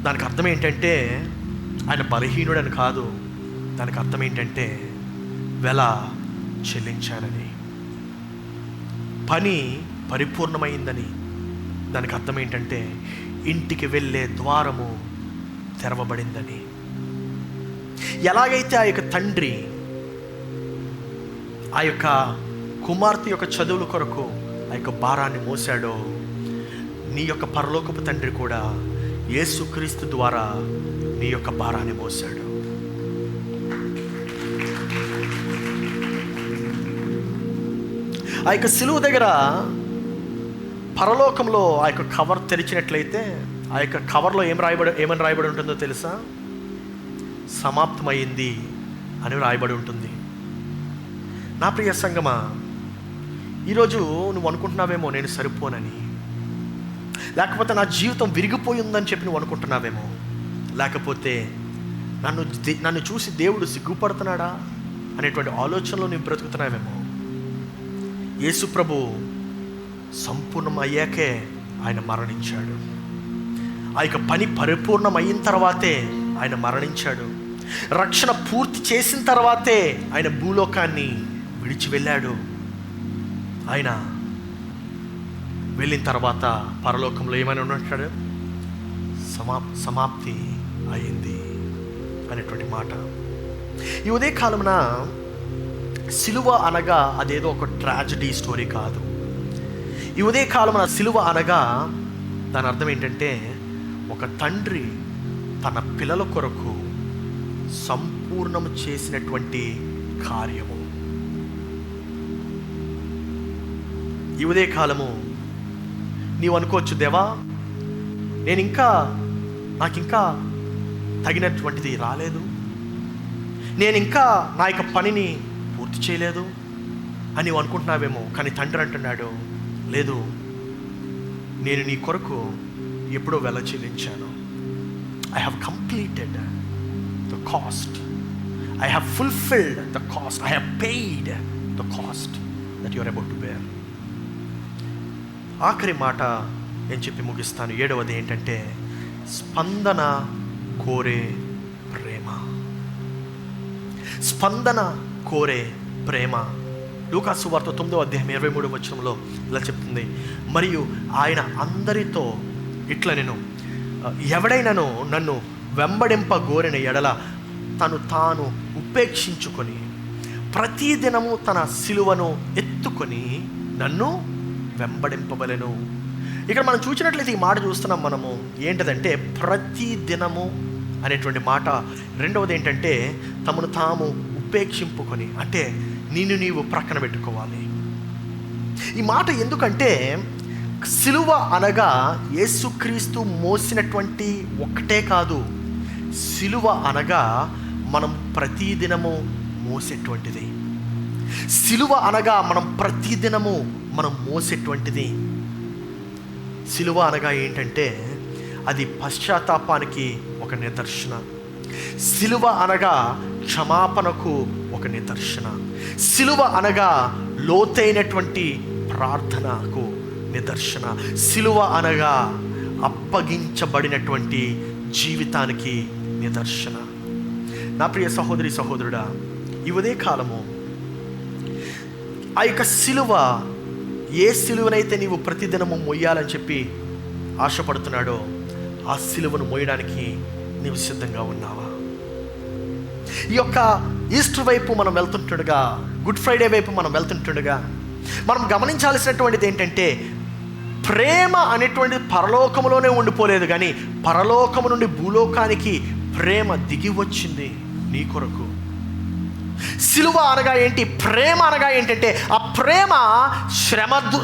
A: దానికి అర్థం ఏంటంటే ఆయన బలహీనుడని కాదు. దానికి అర్థం ఏంటంటే వెల చెల్లించాలని, పని పరిపూర్ణమైందని. దానికి అర్థం ఏంటంటే ఇంటికి వెళ్ళే ద్వారము తెరవబడిందని. ఎలాగైతే ఆ యొక్క తండ్రి ఆ యొక్క కుమార్తె యొక్క చదువుల కొరకు ఆ యొక్క భారాన్ని మోసాడో, నీ యొక్క పరలోకపు తండ్రి కూడా యేసుక్రీస్తు ద్వారా నీ యొక్క భారాన్ని మోసాడు. ఆ యొక్క సిలువ దగ్గర పరలోకంలో ఆ యొక్క కవర్ తెరిచినట్లయితే ఆ యొక్క కవర్లో ఏమని రాయబడి ఉంటుందో తెలుసా? సమాప్తమైంది అని రాయబడి ఉంటుంది. నా ప్రియ సంగమా, ఈరోజు నువ్వు అనుకుంటున్నావేమో నేను సరిపోనని, లేకపోతే నా జీవితం విరిగిపోయిందని చెప్పి నువ్వు అనుకుంటున్నావేమో, లేకపోతే నన్ను చూసి దేవుడు సిగ్గుపడుతున్నాడా అనేటువంటి ఆలోచనలో నువ్వు బ్రతుకుతున్నావేమో. యేసు ప్రభు సంపూర్ణం అయ్యాకే ఆయన మరణించాడు. ఆ యొక్క పని పరిపూర్ణం అయిన తర్వాతే ఆయన మరణించాడు. రక్షణ పూర్తి చేసిన తర్వాతే ఆయన భూలోకాన్ని విడిచి వెళ్ళాడు. ఆయన వెళ్ళిన తర్వాత పరలోకంలో ఏమైనా ఉన్నట్టాడు? సమాప్తి అయింది అనేటువంటి మాట. ఈ ఉదయకాలమున సిలువ అనగా అదేదో ఒక ట్రాజడీ స్టోరీ కాదు. ఈ ఉదయకాలమున సిలువ అనగా దాని అర్థం ఏంటంటే, ఒక తండ్రి తన పిల్లల కొరకు సంపూర్ణము చేసినటువంటి కార్యము. ఈ ఉదయకాలము నీవు అనుకోవచ్చు, దేవా నాకు ఇంకా తగినటువంటిది రాలేదు, నేను ఇంకా నా యొక్క పనిని పూర్తి చేయలేదు అని నీవు అనుకుంటున్నావేమో. కానీ తండ్రి అంటున్నాడు, లేదు, నేను నీ కొరకు ఎప్పుడో వెల చెల్లించాను. I have completed the cost, I have fulfilled the cost, I have paid the cost that you are about to bear. ఆఖరి మాట నేను చెప్పి ముగిస్తాను. 7వది ఏంటంటే, స్పందన కోరే ప్రేమ. స్పందన కోరే ప్రేమ. లూకాసు వార్త 9వ అధ్యాయం 23వ వచనంలో ఇలా చెప్తుంది, మరియు ఆయన అందరితో ఇట్లా, నేను ఎవడైనాను నన్ను వెంబడింపగోరిన ఎడల తను తాను ఉపేక్షించుకొని ప్రతిదినము తన సిలువను ఎత్తుకొని నన్ను వెంబడింపవలెను. ఇక్కడ మనం చూసినట్లయితే ఈ మాట చూస్తున్నాం మనము. ఏంటదంటే ప్రతి దినము అనేటువంటి మాట. రెండవది ఏంటంటే తమను తాము ఉపేక్షింపుకొని, అంటే నీవు ప్రక్కన పెట్టుకోవాలి. ఈ మాట ఎందుకంటే, సిలువ అనగా యేసుక్రీస్తు మోసినటువంటి ఒక్కటే కాదు, సిలువ అనగా మనం ప్రతిదినము మోసేటువంటిది. సిలువ అనగా మనం ప్రతిదినము మనం మోసేటువంటిది. సిలువ అనగా ఏంటంటే, అది పశ్చాత్తాపానికి ఒక నిదర్శన. సిలువ అనగా క్షమాపణకు ఒక నిదర్శన. సిలువ అనగా లోతైనటువంటి ప్రార్థనకు నిదర్శన. సిలువ అనగా అప్పగించబడినటువంటి జీవితానికి నిదర్శన. నా ప్రియ సహోదరి సహోదరుడా, ఈ ఉదయకాలము ఆ యొక్క సిలువ, ఏ సిలువనైతే నీవు ప్రతిదినము మొయ్యాలని చెప్పి ఆశపడుతున్నాడో ఆ సిలువను మోయడానికి నీవు సిద్ధంగా ఉన్నావా? ఈ యొక్క ఈస్టర్ వైపు మనం వెళ్తుంటుండగా, గుడ్ ఫ్రైడే వైపు మనం వెళ్తుంటుండగా మనం గమనించాల్సినటువంటిది ఏంటంటే, ప్రేమ అనేటువంటిది పరలోకములోనే ఉండిపోలేదు, కానీ పరలోకము నుండి భూలోకానికి ప్రేమ దిగి వచ్చింది నీ కొరకు. సిలువ అనగా ఏంటి? ప్రేమ అనగా ఏంటంటే, ఆ ప్రేమ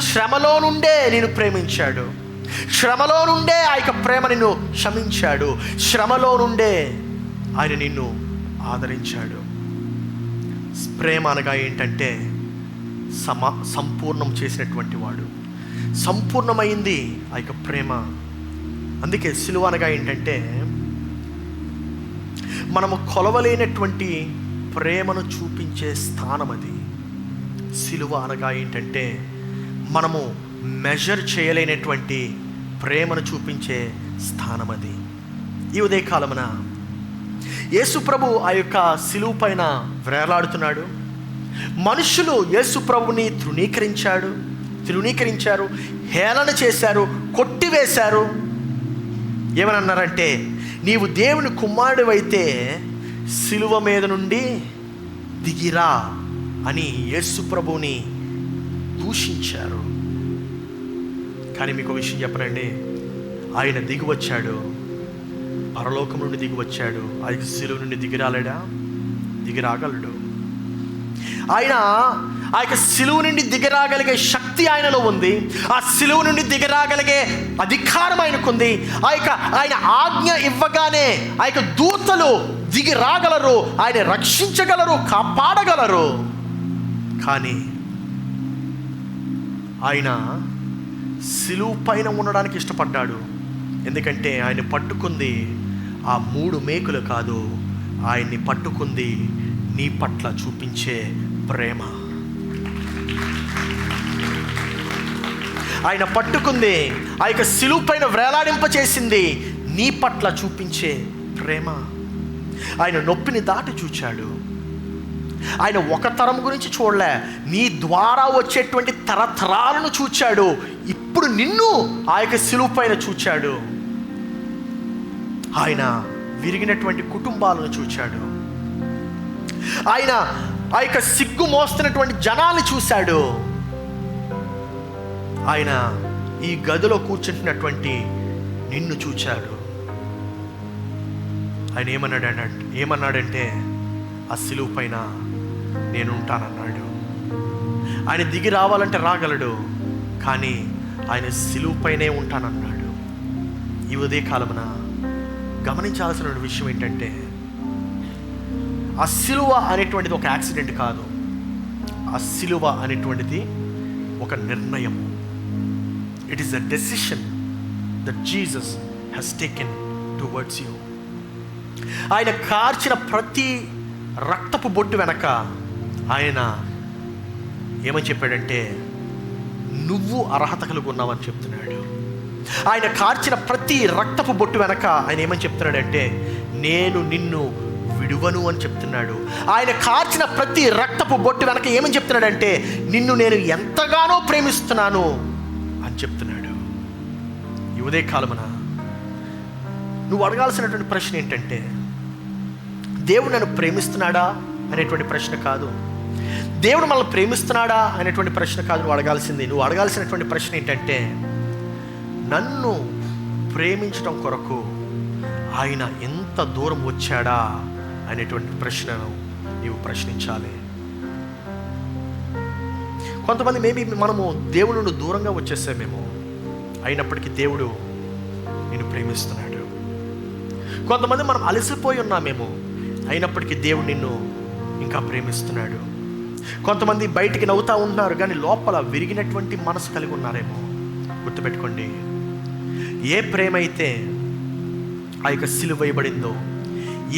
A: శ్రమలో నుండే నేను ప్రేమించాడు, శ్రమలో నుండే ఆ యొక్క ప్రేమ నిన్ను క్షమించాడు, శ్రమలో నుండే ఆయన నిన్ను ఆదరించాడు. ప్రేమ అనగా ఏంటంటే సంపూర్ణం చేసినటువంటి వాడు. సంపూర్ణమైంది ఆ యొక్క ప్రేమ. అందుకే సిలువ అనగా ఏంటంటే, మనము కొలవలేనటువంటి ప్రేమను చూపించే స్థానం అది. సిలువ అనగా ఏంటంటే, మనము మెజర్ చేయలేనటువంటి ప్రేమను చూపించే స్థానం అది. ఈ ఉదయకాలమున యేసు ప్రభు ఆ యొక్క సిలువ పైన వేలాడుతున్నాడు. మనుషులు యేసు ప్రభుని తృణీకరించారు, హేళన చేశారు, కొట్టివేశారు. ఏమని అన్నారంటే, నీవు దేవుని కుమారుడివైతే సిలువ మీద నుండి దిగిరా అని యేసు ప్రభుని దూషించారు. కానీ మీకు విషయం చెప్పనండి, ఆయన దిగి వచ్చాడు, పరలోకం నుండి దిగి వచ్చాడు. ఆయన సిలువ నుండి దిగి రాగలడు. ఆయన ఆ యొక్క సిలువ నుండి దిగరాగలిగే శక్తి ఆయనలో ఉంది. ఆ సిలువ నుండి దిగరాగలిగే అధికారం ఆయనకుంది. ఆయన ఆజ్ఞ ఇవ్వగానే ఆ యొక్క దూతలు దిగి రాగలరు, ఆయన రక్షించగలరు, కాపాడగలరు. కానీ ఆయన సిలువ పైన ఉండడానికి ఇష్టపడ్డాడు. ఎందుకంటే ఆయన పట్టుకుంది ఆ 3 మేకులు కాదు, ఆయన్ని పట్టుకుంది నీ పట్ల చూపించే ప్రేమ. ఆయన పట్టుకుంది ఆ యొక్క సిలువ పైన వేలాడింప చేసింది నీ పట్ల చూపించే ప్రేమ. ఆయన నొప్పిని దాటి చూచాడు. ఆయన ఒక తరం గురించి చూడలే, నీ ద్వారా వచ్చేటువంటి తరతరాలను చూచాడు. ఇప్పుడు నిన్ను ఆ యొక్క సిలువ పైన చూచాడు. ఆయన విరిగినటువంటి కుటుంబాలను చూచాడు. ఆయన ఆ యొక్క సిగ్గు మోస్తున్నటువంటి జనాన్ని చూశాడు. ఆయన ఈ గదిలో కూర్చుంటున్నటువంటి నిన్ను చూచాడు. ఆయన ఏమన్నాడంటే ఆ సిలువ పైన నేను ఉంటానన్నాడు. ఆయన దిగి రావాలంటే రాగలడు, కానీ ఆయన సిలువ పైనే ఉంటానన్నాడు. ఈ ఉదయకాలమున గమనించాల్సిన విషయం ఏంటంటే, ఆ సిలువ అనేటువంటిది ఒక యాక్సిడెంట్ కాదు. ఆ సిలువ అనేటువంటిది ఒక నిర్ణయం. It is a decision that Jesus has taken towards you. ఆయన కార్చిన ప్రతి రక్తపు బొట్టు వెనక ఆయన ఏమని చెప్పాడంటే, నువ్వు అర్హత కలిగి ఉన్నావని చెప్తున్నాడు. ఆయన కార్చిన ప్రతి రక్తపు బొట్టు వెనక ఆయన ఏమని చెప్తున్నాడంటే, నేను నిన్ను విడువను అని చెప్తున్నాడు. ఆయన కార్చిన ప్రతి రక్తపు బొట్టు వెనక ఏమని చెప్తున్నాడంటే, నిన్ను నేను ఎంతగానో ప్రేమిస్తున్నాను అని చెప్తున్నాడు. ఈ ఉదయకాలమున నువ్వు అడగాల్సినటువంటి ప్రశ్న ఏంటంటే, దేవుడు నన్ను ప్రేమిస్తున్నాడా అనేటువంటి ప్రశ్న కాదు. దేవుడు మనల్ని ప్రేమిస్తున్నాడా అనేటువంటి ప్రశ్న కాదు నువ్వు అడగాల్సింది. నువ్వు అడగాల్సినటువంటి ప్రశ్న ఏంటంటే, నన్ను ప్రేమించడం కొరకు ఆయన ఎంత దూరం వచ్చాడా అనేటువంటి ప్రశ్నను నీవు ప్రశ్నించాలి. కొంతమంది మేబీ మనము దేవుడి నుండి దూరంగా వచ్చేసామేమో, అయినప్పటికీ దేవుడు నిన్ను ప్రేమిస్తున్నాడు. కొంతమంది మనం అలసిపోయి ఉన్నామేమో, అయినప్పటికీ దేవుడు నిన్ను ఇంకా ప్రేమిస్తున్నాడు. కొంతమంది బయటికి నవ్వుతూ ఉంటున్నారు, కానీ లోపల విరిగినటువంటి మనసు కలిగి ఉన్నారేమో. గుర్తుపెట్టుకోండి, ఏ ప్రేమ అయితే ఆ యొక్క సిలువ వేయబడిందో,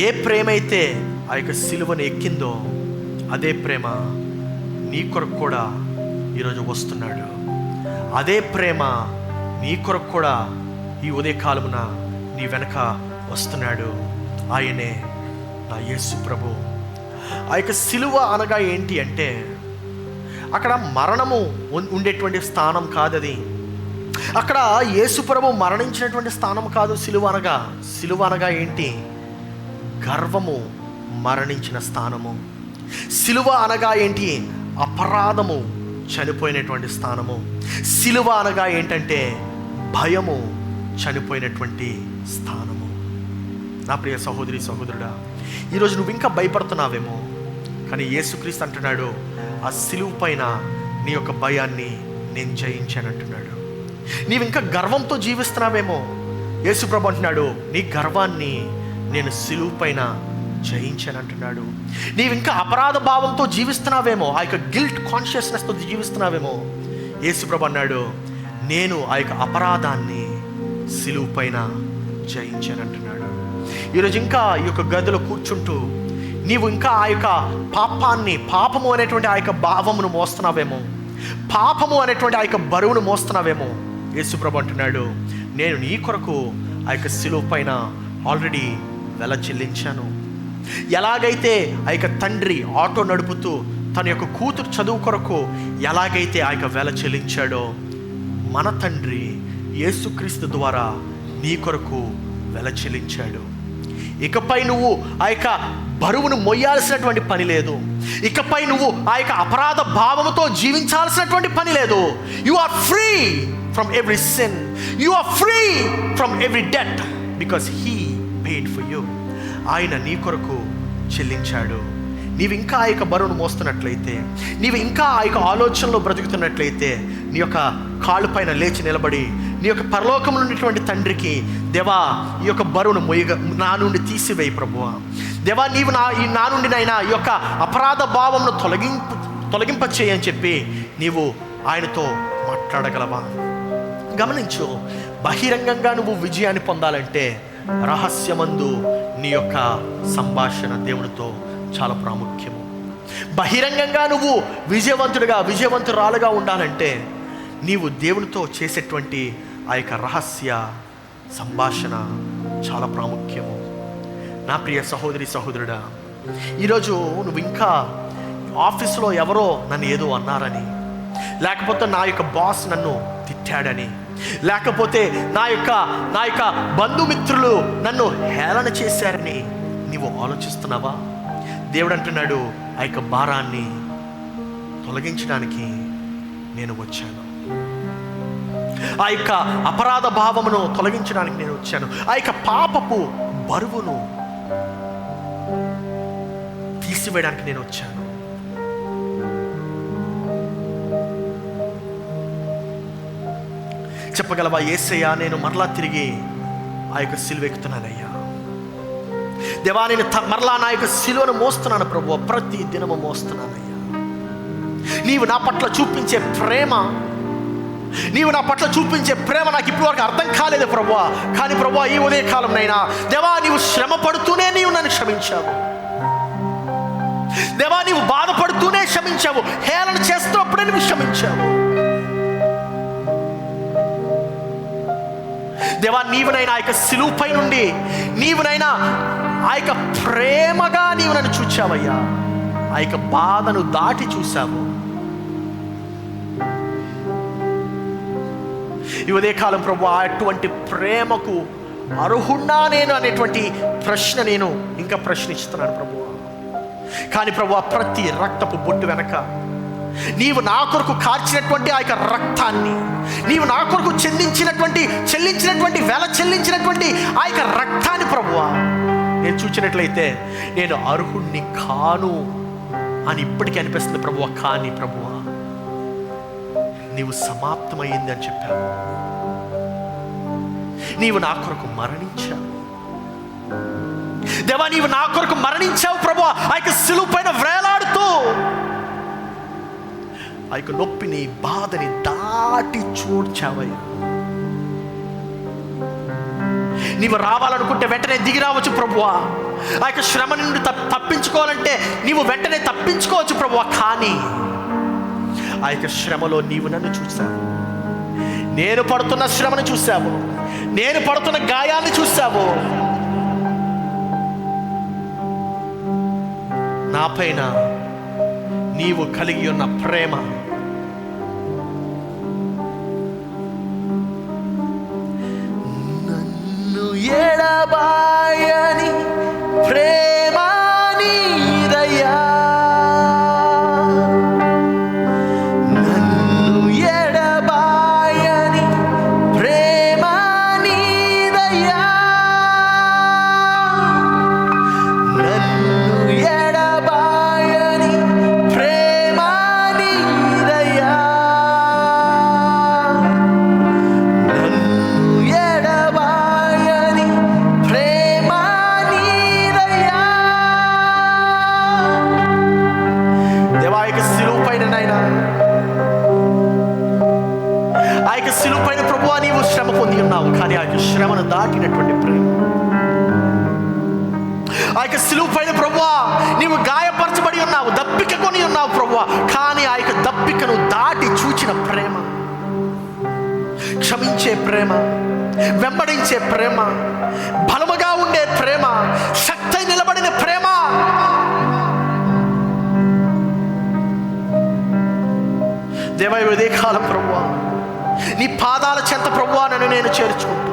A: ఏ ప్రేమ అయితే ఆ యొక్క సిలువను ఎక్కిందో, అదే ప్రేమ నీ కొరకు కూడా ఈరోజు వస్తున్నాడు. అదే ప్రేమ నీ కొరకు కూడా ఈ ఉదయకాలమున నీ వెనక వస్తున్నాడు. ఆయనే నా యేసు ప్రభు. ఆ యొక్క సిలువ అనగా ఏంటి అంటే, అక్కడ మరణము ఉండేటువంటి స్థానం కాదది. అక్కడ యేసు ప్రభు మరణించినటువంటి స్థానం కాదు సిలువ అనగా. సిలువ అనగా ఏంటి? గర్వము మరణించిన స్థానము. సిలువ అనగా ఏంటి? అపరాధము చనిపోయినటువంటి స్థానము. సిలువ అనగా ఏంటంటే భయము చనిపోయినటువంటి స్థానము. నా ప్రియ సహోదరి సహోదరుడా, ఈరోజు నువ్వు ఇంకా భయపడుతున్నావేమో, కానీ యేసుక్రీస్తు అంటున్నాడు, ఆ సిలువ పైన నీ యొక్క భయాన్ని నేను జయించానంటున్నాడు. నీవు ఇంకా గర్వంతో జీవిస్తున్నావేమో, యేసు ప్రభు అంటున్నాడు, నీ గర్వాన్ని నేను సిలువ పైన జయించానంటున్నాడు. నీవు ఇంకా అపరాధ భావంతో జీవిస్తున్నావేమో, ఆ యొక్క గిల్ట్ కాన్షియస్నెస్తో జీవిస్తున్నావేమో, యేసు ప్రభు అన్నాడు, నేను ఆ యొక్క అపరాధాన్ని సిలువ పైన జయించానంటున్నాడు. ఈరోజు ఇంకా ఈ యొక్క గదిలో కూర్చుంటూ నీవు ఇంకా ఆ యొక్క పాపము అనేటువంటి ఆ యొక్క భావమును మోస్తున్నావేమో, పాపము అనేటువంటి ఆ యొక్క బరువును మోస్తున్నావేమో. యేసు ప్రభు అంటున్నాడు, నేను నీ కొరకు ఆ యొక్క సిలువ పైన ఆల్రెడీ వెల చెల్లించాను. ఎలాగైతే ఆ యొక్క తండ్రి ఆటో నడుపుతూ తన యొక్క కూతురు చదువు కొరకు ఎలాగైతే ఆ యొక్క వెల చెల్లించాడో, మన తండ్రి యేసుక్రీస్తు ద్వారా నీ కొరకు వెల చెల్లించాడు. ఇకపై నువ్వు ఆ యొక్క బరువును మొయ్యాల్సినటువంటి పని లేదు. ఇకపై నువ్వు ఆ యొక్క అపరాధ భావముతో జీవించాల్సినటువంటి పని లేదు. You are free from every sin. You are free from every debt, because he paid for you. ఆయన నీ కొరకు చెల్లించాడు. నీవు ఇంకా ఆ యొక్క బరువును మోస్తున్నట్లయితే, నీవు ఇంకా ఆ యొక్క ఆలోచనలో బ్రతుకుతున్నట్లయితే, నీ యొక్క కాళ్ళు పైన లేచి నిలబడి నీ యొక్క పరలోకంలో ఉన్నటువంటి తండ్రికి, దేవా ఈ యొక్క బరువును నా నుండి తీసివేయి ప్రభువా, దేవా నీవు నా నుండి నైనా ఈ యొక్క అపరాధ భావంను తొలగింప చేయని చెప్పి నీవు ఆయనతో మాట్లాడగలవా? గమనించు, బహిరంగంగా నువ్వు విజయాన్ని పొందాలంటే రహస్యమందు నీ యొక్క సంభాషణ దేవునితో చాలా ప్రాముఖ్యము. బహిరంగంగా నువ్వు విజయవంతురాలుగా ఉండాలంటే నీవు దేవునితో చేసేటువంటి ఆ యొక్క రహస్య సంభాషణ చాలా ప్రాముఖ్యము. నా ప్రియ సహోదరుడా, ఈరోజు నువ్వు ఇంకా ఆఫీసులో ఎవరో నన్ను ఏదో అన్నారని, లేకపోతే నా యొక్క బాస్ నన్ను తిట్టాడని, లేకపోతే నా యొక్క బంధుమిత్రులు నన్ను హేళన చేశారని నీవు ఆలోచిస్తున్నావా? దేవుడు అంటున్నాడు, ఆ యొక్క భారాన్ని తొలగించడానికి నేను వచ్చాను, ఆ యొక్క అపరాధ భావమును తొలగించడానికి నేను వచ్చాను, ఆ యొక్క పాపపు బరువును తీసివేయడానికి నేను వచ్చాను. చెప్పగలవా, యేసయ్యా నేను మరలా తిరిగి ఆ యొక్క సిలువ ఎక్కుతున్నానయ్యా, దేవా నేను మరలా నా యొక్క సిలువను మోస్తున్నాను ప్రభువా, ప్రతి దినము మోస్తున్నానయ్యా. నీవు నా పట్ల చూపించే ప్రేమ నాకు ఇప్పుడు వరకు అర్థం కాలేదు ప్రభువా. కానీ ప్రభువా, ఈ ఉదయకాలంనైనా దేవా నీవు శ్రమ పడుతూనే నీవు నన్ను క్షమించావు, దేవా నీవు బాధపడుతూనే క్షమించావు, హేళన చేస్తున్నప్పుడే నువ్వు క్షమించావు. దేవా నీవునైనా ఆ యొక్క సిలువుపై నుండి నీవునైనా ఆ యొక్క ప్రేమగా నీవు నన్ను చూచావయ్యా, ఆ యొక్క బాధను దాటి చూసావు. ఈ ఉదయకాలం ప్రభువా, అటువంటి ప్రేమకు అర్హున్నా నేను అనేటువంటి ప్రశ్న నేను ఇంకా ప్రశ్నిస్తున్నాను ప్రభువా. కానీ ప్రభువా, ప్రతి రక్తపు బొట్టు వెనక నీవు నా కొరకు కార్చినటువంటి ఆ యొక్క రక్తాన్ని, నీవు నా కొరకు చెల్లించినటువంటి వెల చెల్లించినటువంటి ఆ యొక్క రక్తాన్ని ప్రభువా నేను చూచినట్లయితే నేను అర్హుణ్ణి కాను అని ఇప్పటికీ అనిపిస్తుంది ప్రభువా. కానీ ప్రభువా, నీవు సమాప్తమైంది అని చెప్పావు, నీవు నా కొరకు మరణించావు దేవా, నీవు నా కొరకు మరణించావు ప్రభువా. ఆ యొక్క సిలువ పైన వేలాడుతూ ఆ యొక్క నొప్పిని, బాధని దాటి చూడ్చావయ్యా. నీవు రావాలనుకుంటే వెంటనే దిగి రావచ్చు ప్రభువా. ఆ యొక్క శ్రమ నుండి తప్పించుకోవాలంటే నీవు వెంటనే తప్పించుకోవచ్చు ప్రభువా. కానీ ఆ యొక్క శ్రమలో నీవు నన్ను చూసావు, నేను పడుతున్న శ్రమను చూసావు, నేను పడుతున్న గాయాన్ని చూసావు. నా పైన నీవు కలిగి ఉన్న ప్రేమ నన్ను ఎడబాయని ప్రేమ నీదయ్యా, నన్ను ఎడబాయని ప్రేమ నీదయ్యా, నన్ను ఎడబాయని ప్రేమ నీదయ్యా, నన్ను ఎడబాయని ప్రేమ నీదయ్యా. దేవా, ఆ యొక్క సిలువ పైన నాయనా, ఆ యొక్క సిలువ పైన ప్రభువా నీవు శ్రమ పొంది ఉన్నావు. కానీ ఆ యొక్క శ్రమను దాటినటువంటి ప్రేమ, ఆ యొక్క సిలువ పైన ప్రభువా నీవు గాయపరచబడి ఉన్నావు, దప్పిక కొని ఉన్నావు ప్రభువా. కానీ ఆ యొక్క దప్పికను దాటి చూచిన ప్రేమ, క్షమించే ప్రేమ, వెంబడించే ప్రేమ, బలముగా ఉండే ప్రేమ, శక్తి నిలబడిన ప్రేమ, దేవా ఇదే కాలం ప్రభువా నీ పాదాల చెంత ప్రభువా నన్ను నేను చేర్చుకుంటూ,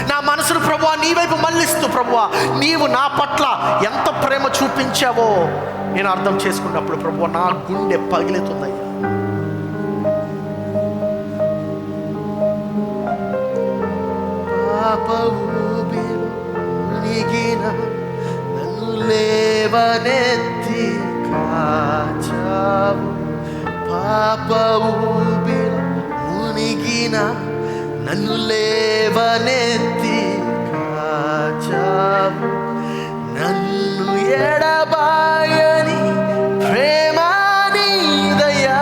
A: నా మనసును ప్రభువా నీ వైపు మళ్ళిస్తూ ప్రభువా నీవు నా పట్ల ఎంత ప్రేమ చూపించావో నేను అర్థం చేసుకున్నప్పుడు ప్రభువా నా గుండె పగిలితుందయ్యా. నన్ను లేవనెత్తి కాచావు, పాప ఊబిలో మునిగిన నన్ను లేవనెత్తి కాచావు, నన్ను ఎడబాయని ప్రేమ నీదయ్యా,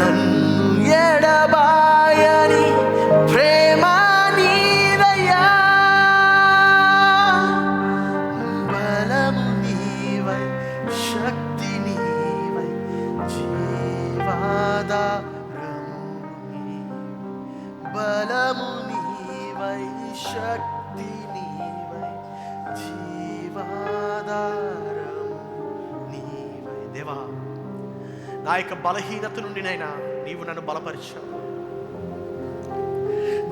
A: నన్ను ఎడబాయని ప్రేమ నీదయ్యా, బలము నీవై శక్తి నీవై జీవాధారము నీవై, బలము నీవై శక్తి నీవై జీవాధారము నీవై. దేవా, నా యొక్క బలహీనత నుండి నైనా నీవు నన్ను బలపరిచావు.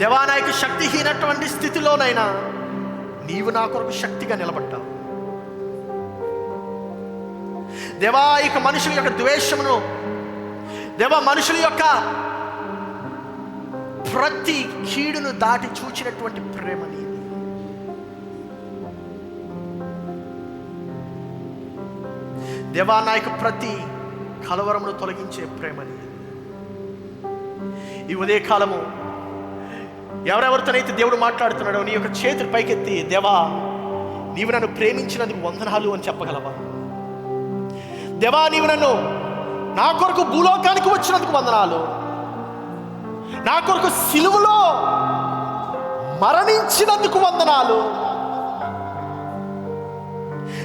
A: దేవా, నా యొక్క శక్తిహీనటువంటి స్థితిలోనైనా నీవు నా కొరకు శక్తిగా నిలబడ్డావు. దేవా, ఇక మనుషుల యొక్క ద్వేషమును, దేవా, మనుషుల యొక్క ప్రతి కీడును దాటి చూచినటువంటి ప్రేమ నీది. దేవా, నా యొక్క ప్రతి కలవరమును తొలగించే ప్రేమ నీది. ఈ ఉదయకాలము ఎవరెవరితోనైతే దేవుడు మాట్లాడుతున్నాడో నీ యొక్క చేతులు పైకెత్తి, దేవా, నీవు నన్ను ప్రేమించినందుకు వందనాలు అని చెప్పగలవా? దేవా, నీవు నన్ను నా కొరకు భూలోకానికి వచ్చినందుకు వందనాలు, నా కొరకు సిలువలో మరణించినందుకు వందనాలు.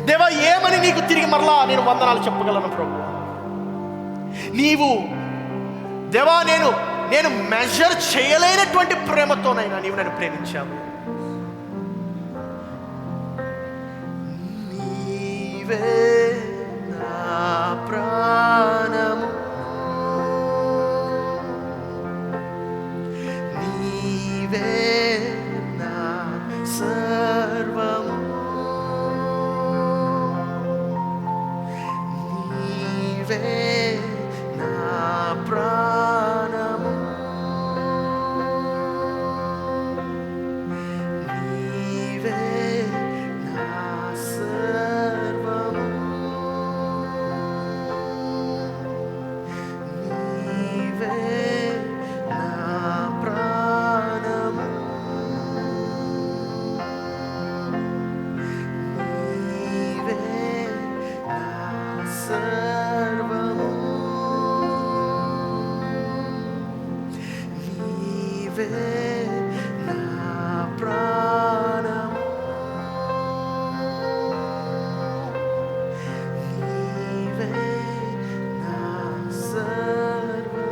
A: దేవా, ఏమని నీకు తిరిగి మరలా నేను వందనాలు చెప్పగలను ప్రభు? నీవు దేవా, నేను మెజర్ చేయలేనటువంటి ప్రేమతోనైనా నీవు నన్ను ప్రేమించావు. నీవే నా ప్రాణము, నీవే నా సర్వము, నీవే నా ప్రాణము, నీవే నా సర్వము, నీవే నా ప్రాణము, నీవే నా సర్వము, నీవే నా ప్రాణము, నీవే నా సర్వము.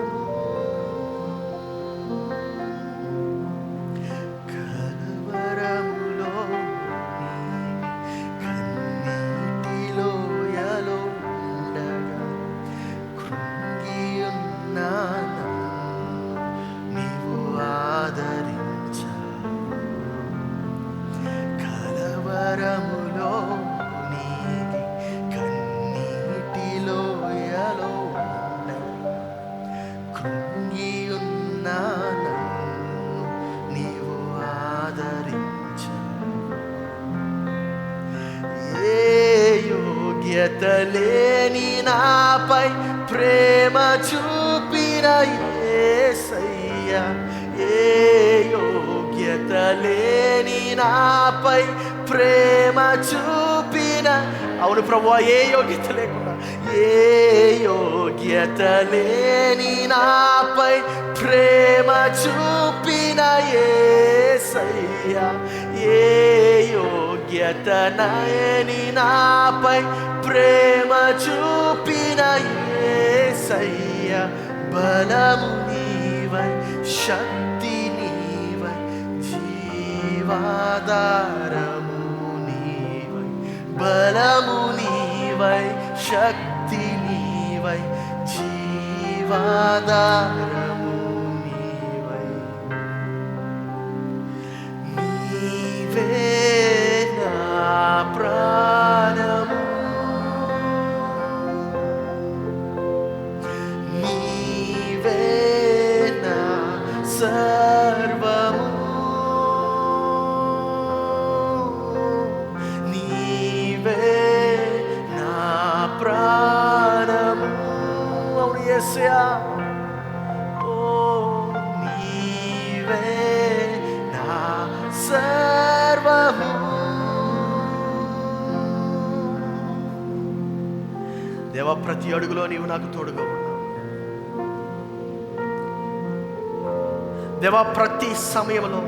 A: కలవరములో కన్నీటిలో యలో ఉండగా కృంగియున్న నన్ను నీవు ఆదరించావు. కలవరములో నీగి కన్నీటిలో యలో ఉండగా కృంగియున్న నన్ను నీవు ఆదరించావు. ఏ యోగ్యత లేని నాపై ప్రేమ చూపిన యేసయ్యా, ఏ యోగ్యత లేని నాపై ప్రేమ చూపిన, అవును ప్రభువా, ఏ యోగ్యత లేకుండా, ఏ యోగ్యత లేని నాపై ప్రేమ చూపిన యేసయ్యా, ఏ యోగ్యత లేని నాపై ప్రేమ చూపిన యేసయ్యా, బలము నీవై శక్తి నీవై జీవాధారము నీవై, బలము నీవై శక్తి నీవై జీవాధారము నీవై, నీవే నా ప్రాణము, నీవే నా సర్వము, యేసయ్యా, ఓ నీవే నా సర్వము. దేవా, ప్రతి అడుగులో నీవు నాకు తోడుగా ఉన్నావు. దేవా, ప్రతి సమయంలో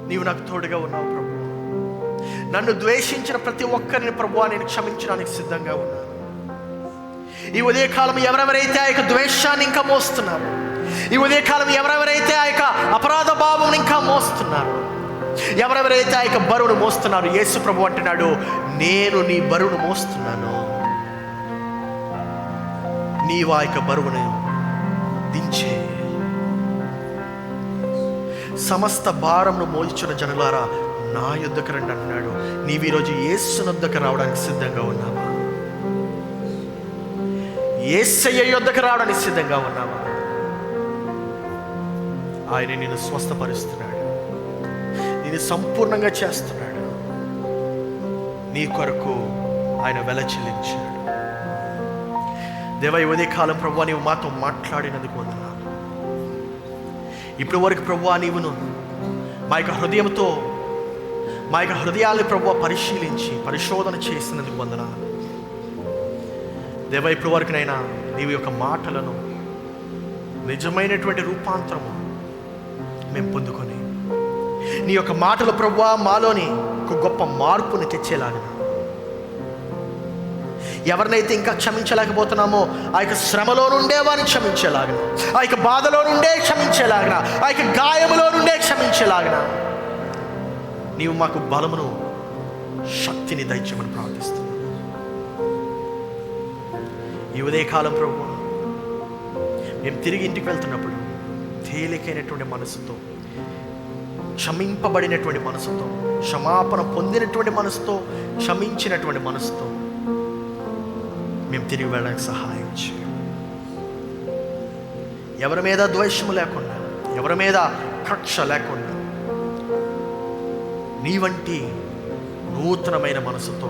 A: నీవు నాకు తోడుగా ఉన్నావు ప్రభు. నన్ను ద్వేషించిన ప్రతి ఒక్కరిని ప్రభువా నేను క్షమించడానికి సిద్ధంగా ఉన్నాను. ఈ ఉదయకాలం ఎవరెవరైతే ఆ యొక్క ద్వేషాన్ని ఇంకా మోస్తున్నారు, ఈ ఉదయకాలం ఎవరెవరైతే ఆ యొక్క అపరాధ భావం ఇంకా మోస్తున్నారు, ఎవరెవరైతే ఆ యొక్క బరువును మోస్తున్నారు, యేసు ప్రభు అంటున్నాడు, నేను నీ బరువును మోస్తున్నాను, నీవు ఆ యొక్క బరువును దించే. సమస్త భారంను మోయించిన జనులారా నా యొద్దకు రండి అంటున్నాడు. నీవు ఈరోజు యేసు యొద్దకు రావడానికి సిద్ధంగా ఉన్నావా? యేసయ్య యొద్దకు రావడానికి సిద్ధంగా ఉన్నావా? ఆయన నిన్ను స్వస్థపరుస్తున్నాడు, నిన్ను సంపూర్ణంగా చేస్తున్నాడు. నీ కొరకు ఆయన వెల చెల్లించాడు. దేవా, ఈ ఉదయకాలం ప్రభువా నీవు మాతో మాట్లాడినందుకు వందనాలు. ఇప్పుడు వరకు ప్రభువా నీవును మా యొక్క హృదయంతో మా యొక్క హృదయాల్ని ప్రభువా పరిశీలించి పరిశోధన చేసినందుకు వందనాలు. దేవా, ఇప్పుడు వరకునైనా నీవు యొక్క మాటలను నిజమైనటువంటి రూపాంతరము మేము పొందుకొని నీ యొక్క మాటలు ప్రభువా మాలోని ఒక గొప్ప మార్పుని తెచ్చేలాగా, ఎవరినైతే ఇంకా క్షమించలేకపోతున్నామో ఆ యొక్క శ్రమలో నుండే వారిని క్షమించేలాగా, ఆ యొక్క బాధలో నుండే క్షమించేలాగా, ఆ యొక్క గాయములో నుండే క్షమించేలాగా నీవు మాకు బలమును శక్తిని దయచేయమని ప్రార్థిస్తున్నాను. ఈ ఉదయకాలం ప్రభువా మేము తిరిగి ఇంటికి వెళ్తున్నప్పుడు తేలికైనటువంటి మనసుతో, క్షమింపబడినటువంటి మనసుతో, క్షమాపణ పొందినటువంటి మనసుతో, క్షమించినటువంటి మనసుతో మేము తిరిగి వెళ్ళడానికి సహాయం చేయం. ఎవరి మీద ద్వేషము లేకుండా, ఎవరి మీద కక్ష లేకుండా నీ వంటి నూతనమైన మనసుతో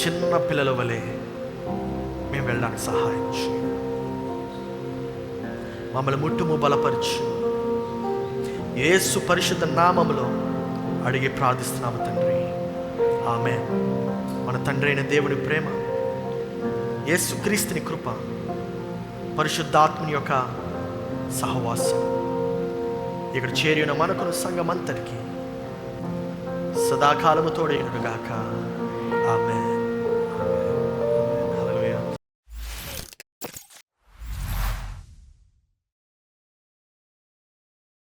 A: చిన్న పిల్లల వలె మేము వెళ్ళడానికి సహాయం చేయం. మమ్మల్ని ముట్టుము, బలపరచు. యేసు పరిశుద్ధ నామములో అడిగి ప్రార్థిస్తున్నాము తండ్రి, ఆమేన్. మన తండ్రి అయిన దేవుని ప్రేమ, యేసుక్రీస్తుని కృప, పరిశుద్ధాత్మని యొక్క సహవాసం ఇక్కడ చేరిన మనకును సంఘమంతటికి సదాకాలము తోడైనగాక. ఆమేన్.